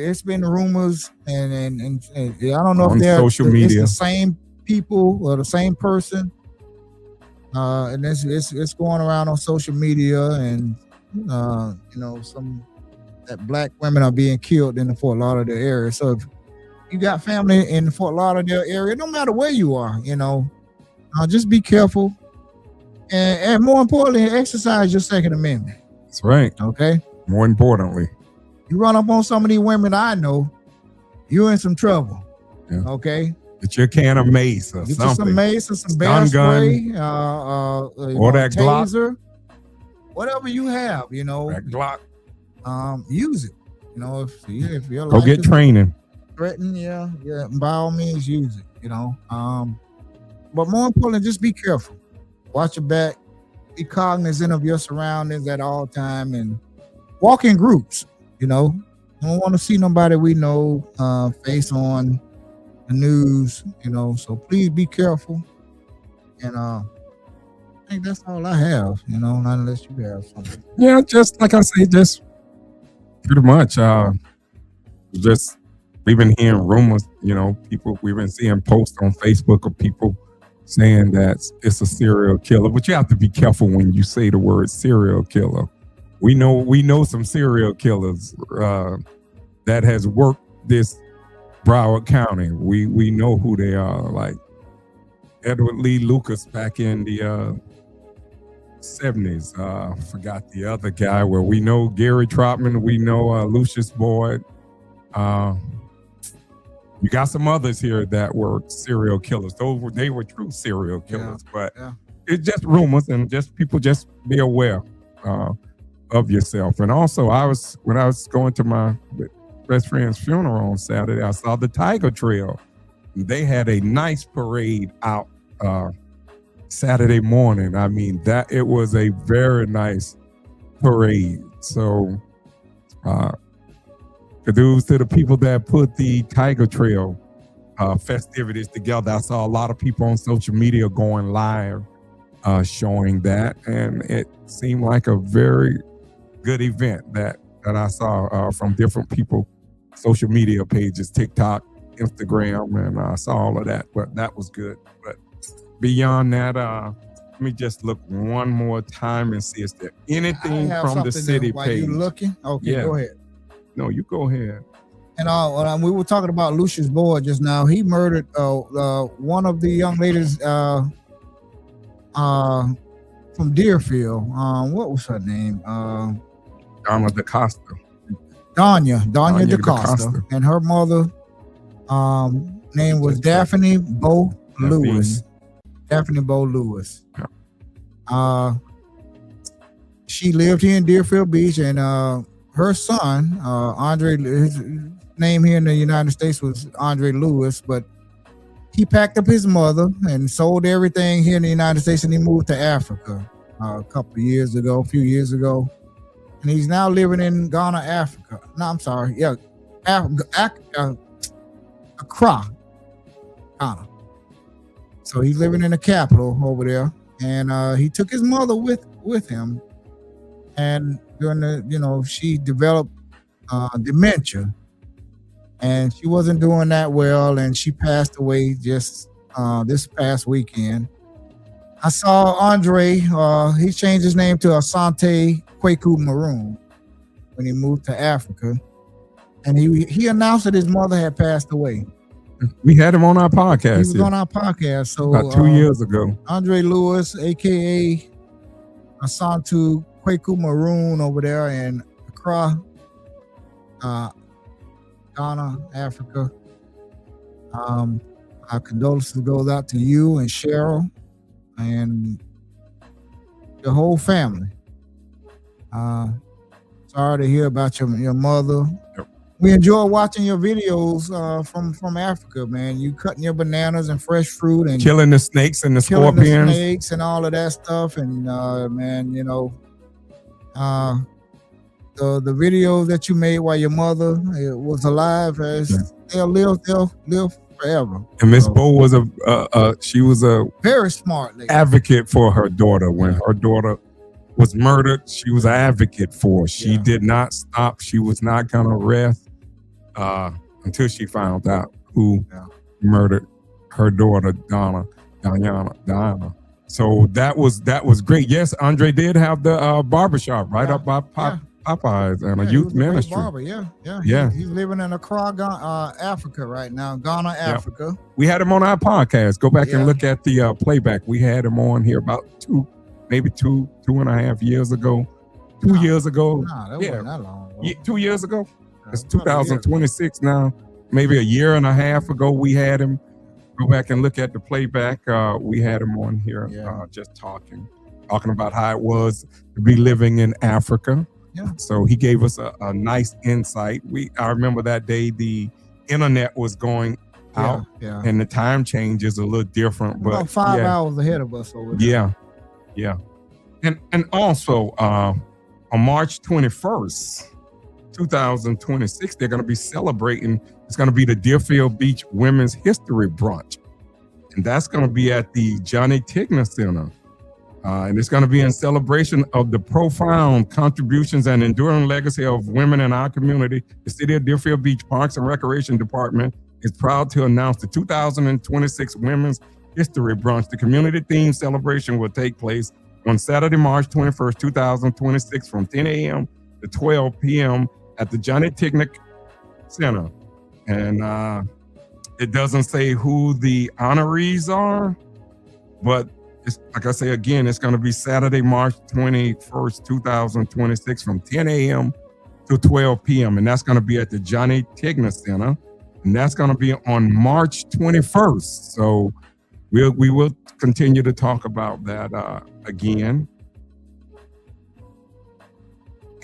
it's been rumors, and I don't know if they're social media. It's the same people or the same person, and it's going around on social media, and that black women are being killed in the Fort Lauderdale area. So if you got family in the Fort Lauderdale area, no matter where you are, just be careful, and more importantly, exercise your Second Amendment. That's right. Okay. More importantly, you run up on some of these women I know, you're in some trouble. Yeah. Okay. Get your can of mace or Get something. You some mace or some bear spray, or that taser, Glock. Whatever you have, that Glock. Use it. If your go get training. Threatened, yeah, by all means use it. But more importantly, just be careful. Watch your back. Be cognizant of your surroundings at all time, and walk in groups. I don't want to see nobody we know face on the news. So please be careful. And I think that's all I have. Not unless you have something. Yeah, just like I say, just pretty much. Just we've been hearing rumors. People we've been seeing posts on Facebook of people saying that it's a serial killer, but you have to be careful when you say the word serial killer. We know some serial killers that has worked this Broward County. We know who they are, like Edward Lee Lucas back in the 70s. Forgot the other guy. Where we know Gary Trotman, we know Lucius Boyd. You got some others here that were serial killers. They were true serial killers, but it's just rumors, and people just be aware of yourself. And also, when I was going to my best friend's funeral on Saturday, I saw the Tiger Trail. They had a nice parade out Saturday morning. I mean, it was a very nice parade. So, kudos to the people that put the Tiger Trail festivities together. I saw a lot of people on social media going live showing that, and it seemed like a very good event that I saw from different people, social media pages, TikTok, Instagram, and I saw all of that, but that was good. But beyond that, let me just look one more time and see, is there anything from the city page? While you looking? Okay, yeah. Go ahead. No, you go ahead. And we were talking about Lucius Boyd just now. He murdered one of the young ladies from Deerfield. What was her name? Donna DaCosta. Danya DaCosta. And her mother Name was Daphne Bo Lewis. Daphne Bo Lewis. She lived here in Deerfield Beach, and her son, Andre, his name here in the United States was Andre Lewis, but he packed up his mother and sold everything here in the United States, and he moved to Africa a few years ago. And he's now living in Ghana, Africa. No, I'm sorry. Yeah, Accra, Ghana. So he's living in the capital over there, and he took his mother with him. And during she developed dementia, and she wasn't doing that well, and she passed away just this past weekend. I saw Andre. He changed his name to Asante Kwaku Maroon when he moved to Africa, and he announced that his mother had passed away. We had him on our podcast. He was on our podcast. So about 2 years ago. Andre Lewis, aka Asante Kwaku Maroon, over there in Accra, Ghana, Africa. Our condolences goes out to you and Cheryl and the whole family. Sorry to hear about your mother. Yep. We enjoy watching your videos from Africa, man. You cutting your bananas and fresh fruit and killing the snakes and the killing scorpions, the snakes and all of that stuff. And man, the videos that you made while your mother was alive, they'll live forever. And Miss Bo was she was a very smart lady. Advocate for her daughter. When her daughter was murdered, she was an advocate for her. She did not stop. She was not gonna rest until she found out who murdered her daughter, Diana. So that was great. Yes, Andre did have the barbershop right up by Popeyes and a youth ministry. Barber, yeah. He's living in Accra, Africa right now, Ghana, Africa. We had him on our podcast. Go back and look at the playback. We had him on here about two and a half years ago. 2 years ago. Nah, that wasn't that long ago. 2 years ago. It's 2026 now. Maybe a year and a half ago we had him. Go back and look at the playback. We had him on here just talking about how it was to be living in Africa. Yeah. So he gave us a nice insight. I remember that day the internet was going out and the time change is a little different. But about 5 hours ahead of us over there. Yeah. And also on March 21st, 2026, they're going to be celebrating. It's going to be the Deerfield Beach Women's History Brunch. And that's going to be at the Johnny Tigner Center. And it's going to be in celebration of the profound contributions and enduring legacy of women in our community. The City of Deerfield Beach Parks and Recreation Department is proud to announce the 2026 Women's History Brunch. The community-themed celebration will take place on Saturday, March 21st, 2026 from 10 a.m. to 12 p.m. at the Johnny Tigner Center. And it doesn't say who the honorees are, but it's, like I say again, it's going to be Saturday, March 21st, 2026 from 10 a.m. to 12 p.m. And that's going to be at the Johnny Tigner Center. And that's going to be on March 21st. So we will continue to talk about that again.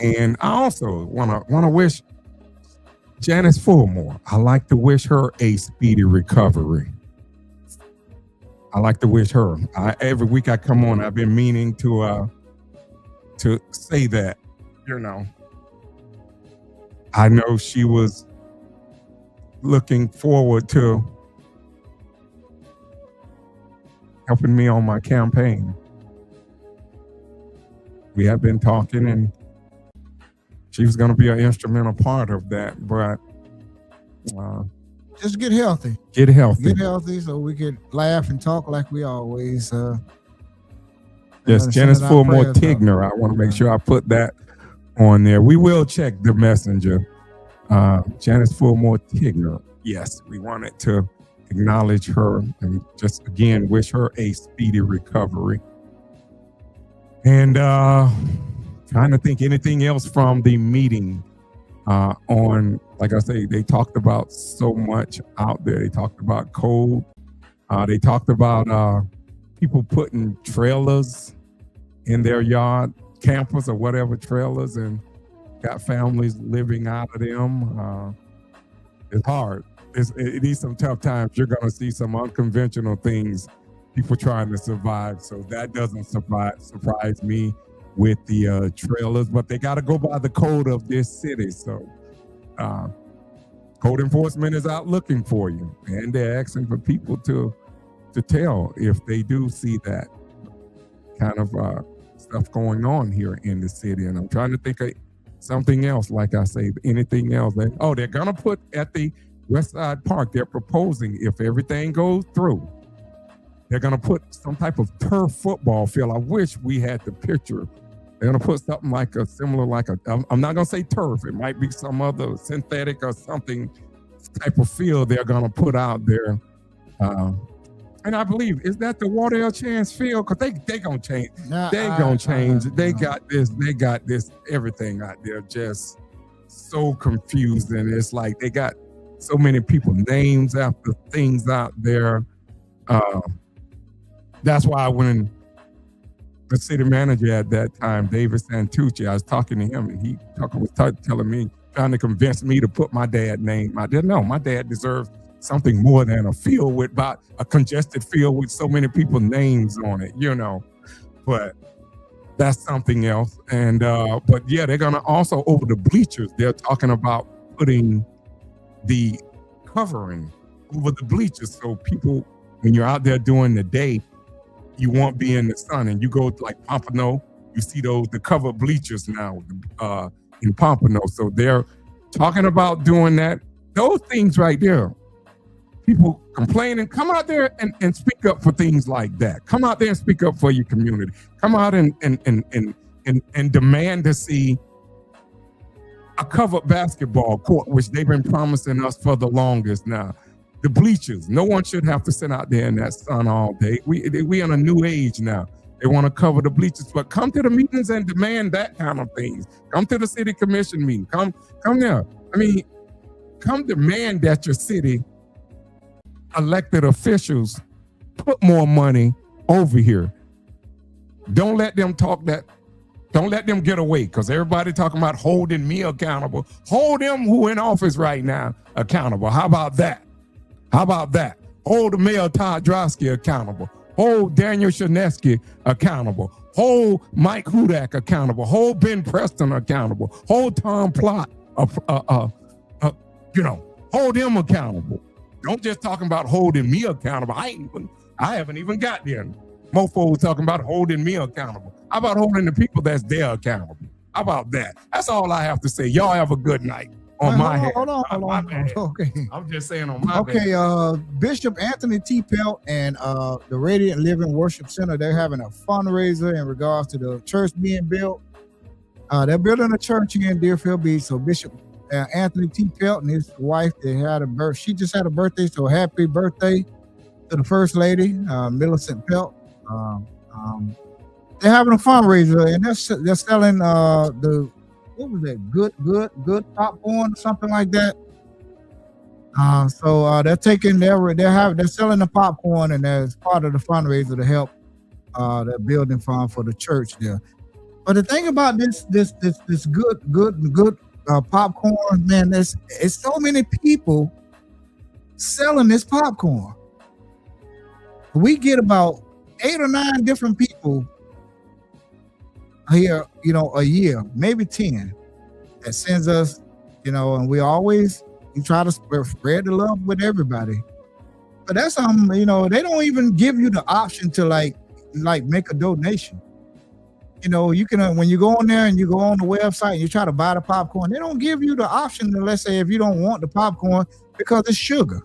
And I also want to wish Janice Fullmore, I like to wish her a speedy recovery. I like to wish her. Every week I come on, I've been meaning to say that, I know she was looking forward to helping me on my campaign. We have been talking and she was going to be an instrumental part of that, but just get healthy. Get healthy so we could laugh and talk like we always. Yes, Janice Fullmore Tigner. I want to make sure I put that on there. We will check the messenger. Janice Fullmore Tigner. Yes, we wanted to acknowledge her and just again wish her a speedy recovery. And trying to think anything else from the meeting on, like I say, they talked about so much out there. They talked about cold. They talked about people putting trailers in their yard, campers or whatever trailers, and got families living out of them. It's hard. It is some tough times. You're going to see some unconventional things, people trying to survive. So that doesn't surprise me with the trailers, but they got to go by the code of this city. So code enforcement is out looking for you, and they're asking for people to tell if they do see that kind of stuff going on here in the city. And I'm trying to think of something else, like I say, anything else. They're going to put at the West Side Park, they're proposing, if everything goes through, they're going to put some type of turf football field. I wish we had the picture. They're going to put something like a similar, I'm not going to say turf. It might be some other synthetic or something type of field they're going to put out there. And I believe, is that the Wardell Chance field? Because they going to change. They going to change. They got this, everything out there just so confused. And it's like they got so many people names after things out there. That's why when the city manager at that time, David Santucci, I was talking to him, and he was telling me, trying to convince me to put my dad's name out there. No, my dad deserves something more than a field with about a congested field with so many people's names on it, But that's something else. And but yeah, they're gonna also, over the bleachers, they're talking about putting the covering over the bleachers, so people, when you're out there during the day, you won't be in the sun. And you go to like Pompano, you see the covered bleachers now in Pompano. So they're talking about doing that. Those things right there, people complaining, come out there and speak up for things like that. Come out there and speak up for your community. Come out and demand to see a covered basketball court, which they've been promising us for the longest now. The bleachers, no one should have to sit out there in that sun all day. We in a new age now. They want to cover the bleachers, but come to the meetings and demand that kind of things. Come to the city commission meeting. Come there. I mean, come demand that your city elected officials put more money over here. Don't let them talk that. Don't let them get away, because everybody talking about holding me accountable. Hold them who in office right now accountable. How about that? How about that? Hold Mayor Todd Drosky accountable. Hold Daniel Shinesky accountable. Hold Mike Hudak accountable. Hold Ben Preston accountable. Hold Tom Plott. Hold them accountable. Don't just talking about holding me accountable. I haven't even got there. Mofo was talking about holding me accountable. How about holding the people that's there accountable? How about that? That's all I have to say. Y'all have a good night. Hold on. Okay. I'm just saying on my bad. Okay, Bishop Anthony T. Pelt and the Radiant Living Worship Center, they're having a fundraiser in regards to the church being built. They're building a church here in Deerfield Beach. So Bishop Anthony T. Pelt and his wife, she just had a birthday, so happy birthday to the First Lady, Millicent Pelt. They're having a fundraiser, and they're selling what was that? Good popcorn, something like that. So they're selling the popcorn, and as part of the fundraiser to help the building fund for the church there. But the thing about this good popcorn, man, it's so many people selling this popcorn. We get about 8 or 9 different people here, a year, maybe 10, that sends us, and we try to spread the love with everybody. But that's they don't even give you the option to like make a donation. You can, when you go on there and you go on the website and you try to buy the popcorn, they don't give you the option to, let's say, if you don't want the popcorn because it's sugar.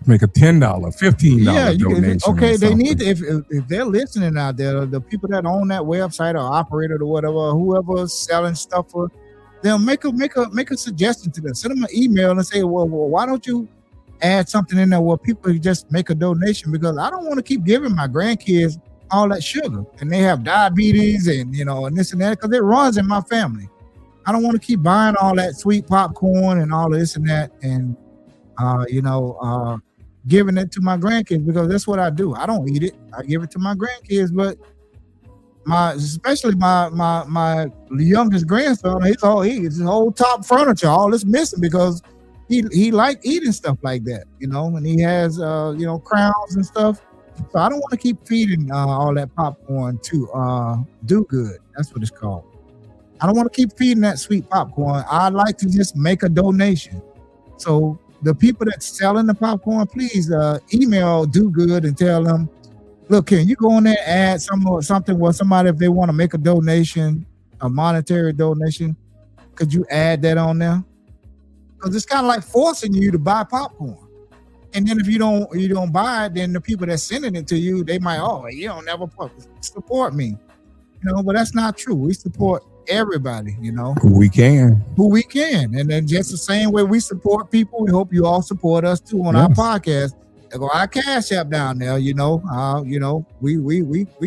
Make a $10, $15 donation. Okay, they need to, if they're listening out there, the people that own that website or operator or whatever, whoever's selling stuff for, they'll make a suggestion to them. Send them an email and say, well, why don't you add something in there where people just make a donation, because I don't want to keep giving my grandkids all that sugar and they have diabetes and and this and that, because it runs in my family. I don't want to keep buying all that sweet popcorn and all this and that, and giving it to my grandkids, because that's what I do. I don't eat it. I give it to my grandkids, but especially my youngest grandson, he's whole top furniture, all this missing because he like eating stuff like that, and he has crowns and stuff. So I don't want to keep feeding all that popcorn to Do Good. That's what it's called. I don't want to keep feeding that sweet popcorn. I'd like to just make a donation. So the people that's selling the popcorn, please email Do Good and tell them, look, can you go in there and add something where somebody, if they want to make a donation, a monetary donation, could you add that on there? Because it's kind of like forcing you to buy popcorn. And then if you don't buy it, then the people that's sending it to you, they might, you don't never support me. But that's not true. We support everybody, Who we can. And then just the same way we support people, we hope you all support us too on our podcast. Go our Cash App down there, we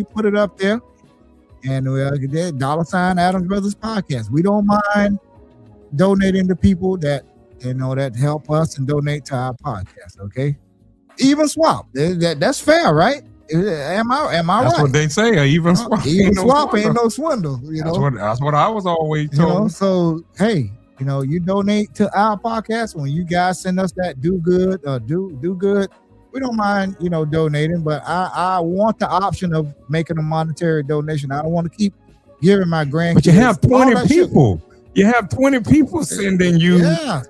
put it up there, and $sign Adams Brothers Podcast. We don't mind donating to people that that help us and donate to our podcast. Okay, even swap. That's fair, right? Am I That's right? That's what they say. Even swap. Even swap ain't no swindle. That's what I was always told. So hey, you donate to our podcast when you guys send us that do good. We don't mind, donating, but I want the option of making a monetary donation. I don't want to keep giving my grandkids. But you have 20 people. You have 20 people sending you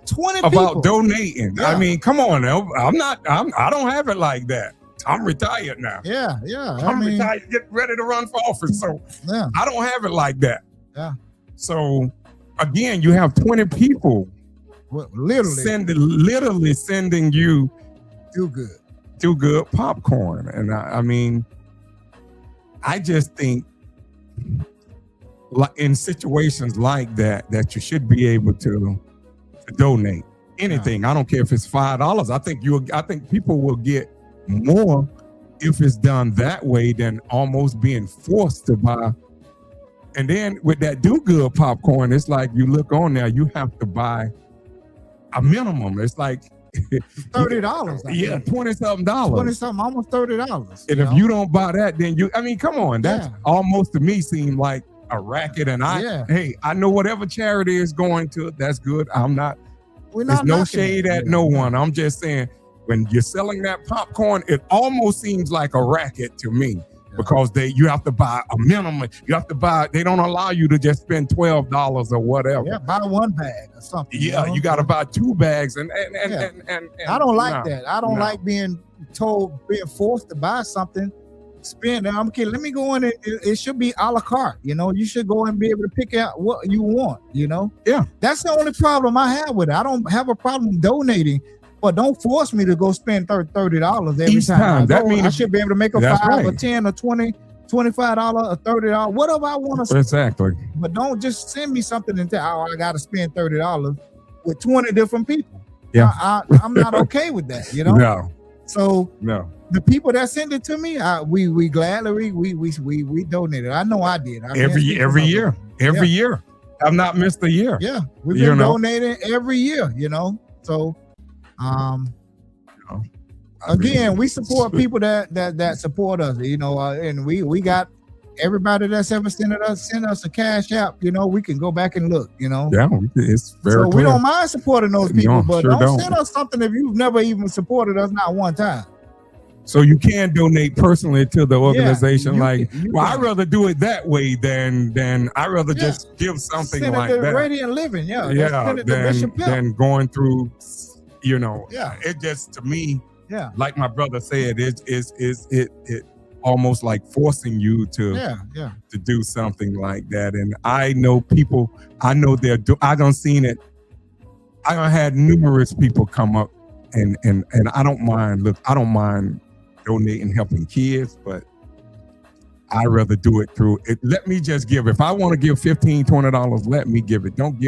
20 about people donating. Yeah. I mean, come on now. I don't have it like that. I'm retired now. Yeah. I'm retired, get ready to run for office. So yeah. I don't have it like that. Yeah. So again, you have 20 people literally sending you Do Good popcorn. And I mean, I just think in situations like that you should be able to donate anything. Yeah. I don't care if it's $5. I think people will get more if it's done that way than almost being forced to buy. And then with that Do Good popcorn, it's like you look on there, you have to buy a minimum. It's like $30. Yeah, $20-something. $20-something, almost $30. And if you don't buy that, then come on, that's almost to me seem like a racket. And I know whatever charity is going to, that's good. There's no shade at no one. I'm just saying, when you're selling that popcorn, it almost seems like a racket to me. Because you have to buy a minimum. You have to buy. They don't allow you to just spend $12 or whatever. Yeah, buy one bag or something. Yeah, you got to buy 2 bags, and I don't like that. I don't like being forced to buy something. Spend. I'm kidding. Let me go in. It should be a la carte. You should go and be able to pick out what you want. Yeah, that's the only problem I have with it. I don't have a problem donating. But don't force me to go spend $30 every each time. That means I should be able to make a $5 or $10 or $20, $25 or $30, whatever I want to spend. Exactly. But don't just send me something and tell I got to spend $30 with 20 different people. Yeah, I'm not okay with that. No. So the people that send it to me, we gladly we donated. I know I did. Every year. I've not missed a year. Yeah, we've been donating every year. So. Again, we support people that support us, and we got everybody that's ever sent us a Cash App, we can go back and look, Yeah, it's very clear. We don't mind supporting those people, but don't send us something if you've never even supported us, not one time. So you can donate personally to the organization. I'd rather do it that way than I'd rather just give something send like it to that. Radiant Living, than going through. It just, to me, like my brother said, it almost like forcing you to do something like that. And I know people, I don't seen it. I done had numerous people come up and I don't mind donating, helping kids, but I'd rather do it through it. Let me just give. If I want to give $15, $20, let me give it. Don't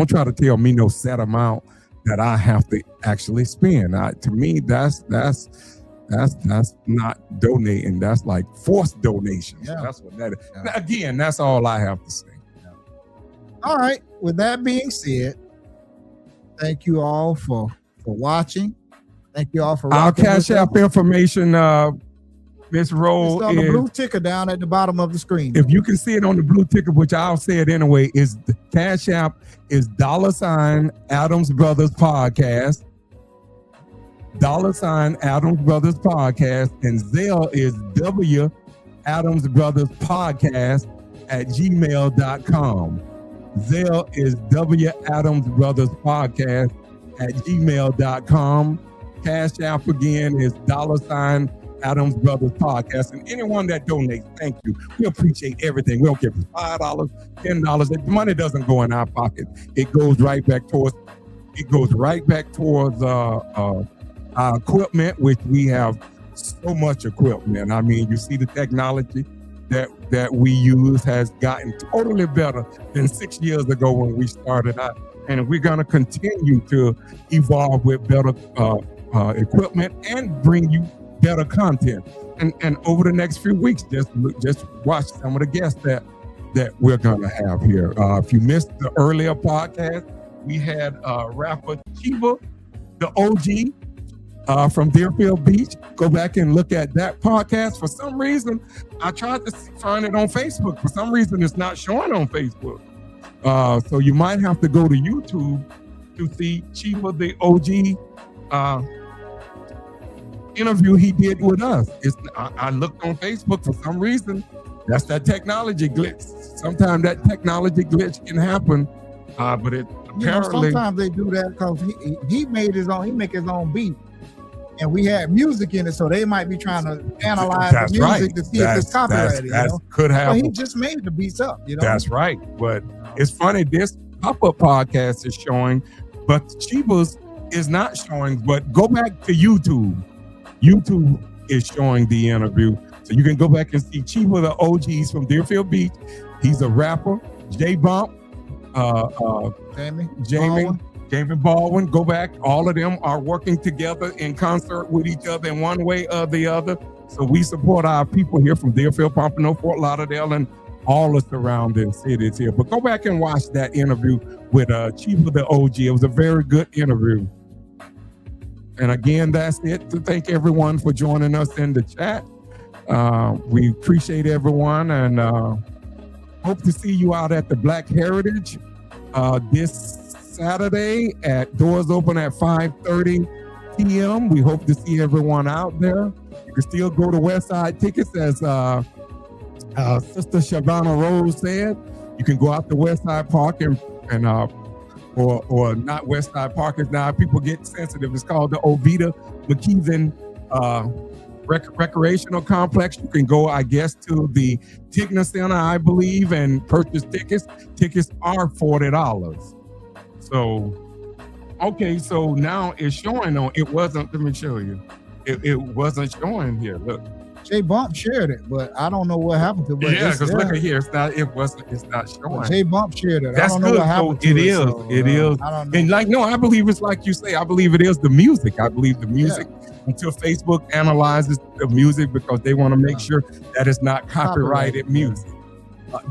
try to tell me no set amount that I have to actually spend. To me, that's not donating. That's like forced donations. That's what that is. Again, that's all I have to say. All right. With that being said, thank you all for watching. Thank you all for Our rocking Cash with us. App information, Miss It's Roll, on the is, blue ticker down at the bottom of the screen. if you can see it on the blue ticker, which I'll say it anyway, is the Cash App is $ Adams Brothers Podcast. $ Adams Brothers Podcast, and Zelle is W Adams Brothers Podcast at gmail.com. Zelle is W Adams Brothers Podcast at gmail.com. Cash App again is $ Adams Brothers Podcast. And anyone that donates, thank you. We appreciate everything. We don't care if it's $5, $10. The money doesn't go in our pocket. It goes right back towards our equipment, which we have so much equipment. I mean, you see the technology that we use has gotten totally better than 6 years ago when we started out. And we're going to continue to evolve with better equipment and bring you better content. And over the next few weeks, just watch some of the guests that we're going to have here. If you missed the earlier podcast, we had rapper Chiba, the OG, from Deerfield Beach. Go back and look at that podcast. For some reason, I tried to find it on Facebook. For some reason, it's not showing on Facebook. So you might have to go to YouTube to see Chiba, the OG, interview he did with us. I looked on Facebook. For some reason, that's that technology glitch. Sometimes that technology glitch can happen, but it apparently... sometimes they do that because he make his own beat. And we had music in it, so they might be trying to analyze the music to see if it's copyrighted. Could happen. But he just made the beats up, That's right. But it's funny, this pop-up podcast is showing, but Chiba's is not showing. But go back to YouTube. YouTube is showing the interview. So you can go back and see Chiba, the OGs from Deerfield Beach. He's a rapper. J Bump, Jamie Baldwin, go back. All of them are working together in concert with each other in one way or the other. So we support our people here from Deerfield, Pompano, Fort Lauderdale, and all the surrounding cities here. But go back and watch that interview with Chiba, the OG. It was a very good interview. And again, that's it. To thank everyone for joining us in the chat. We appreciate everyone, and hope to see you out at the Black Heritage this Saturday. Doors open at 5:30 p.m. We hope to see everyone out there. You can still go to Westside Tickets, as Sister Shavana Rose said. You can go out to Westside Park or not Westside Park is now. People get sensitive. It's called the Ovita McKeevan Recreational Complex. You can go, I guess, to the Tigna Center, I believe, and purchase tickets. Tickets are $40. So, okay, so now it's showing on. It wasn't. Let me show you. It wasn't showing here. Look. J Bump shared it, but I don't know what happened to it. Yeah, because look at here. It's not showing. J Bump shared it. That's I don't know good. what happened So to it is. So, it is. I don't know. And I believe it's like you say. I believe it is the music. I believe the music. Until Facebook analyzes the music, because they want to make sure that it's not copyrighted music.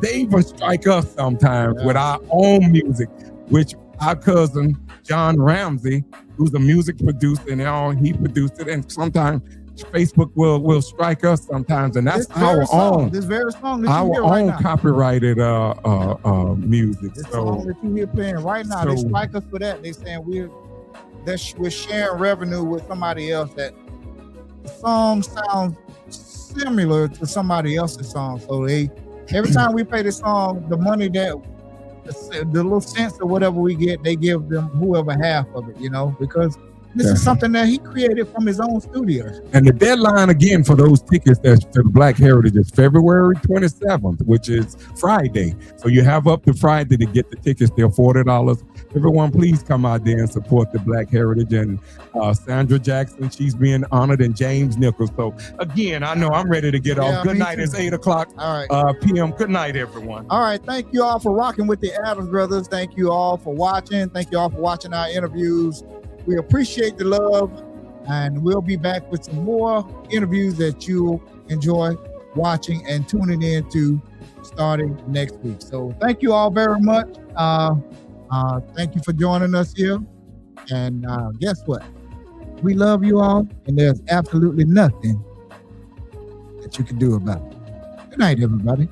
They even strike us sometimes with our own music, which our cousin John Ramsey, who's a music producer, and he produced it, and sometimes Facebook will strike us sometimes, and that's our own. This very song that our you hear own right now. Copyrighted music. This song that you hear playing right now, they strike us for that. They saying we're sharing revenue with somebody else. That the song sounds similar to somebody else's song. So every time we play the song, the money that the little cents or whatever we get, they give them whoever half of it, because this is something that he created from his own studio. And the deadline again for those tickets to the Black Heritage is February 27th, which is Friday. So you have up to Friday to get the tickets. They're $40. Everyone, please come out there and support the Black Heritage. And Sandra Jackson, she's being honored, and James Nichols. So again, I know I'm ready to get off. Good night. It's 8:00 p.m. Good night, everyone. All right. Thank you all for rocking with the Adams Brothers. Thank you all for watching. Thank you all for watching our interviews. We appreciate the love, and we'll be back with some more interviews that you'll enjoy watching and tuning in to starting next week. So thank you all very much. Thank you for joining us here. And guess what? We love you all, and there's absolutely nothing that you can do about it. Good night, everybody.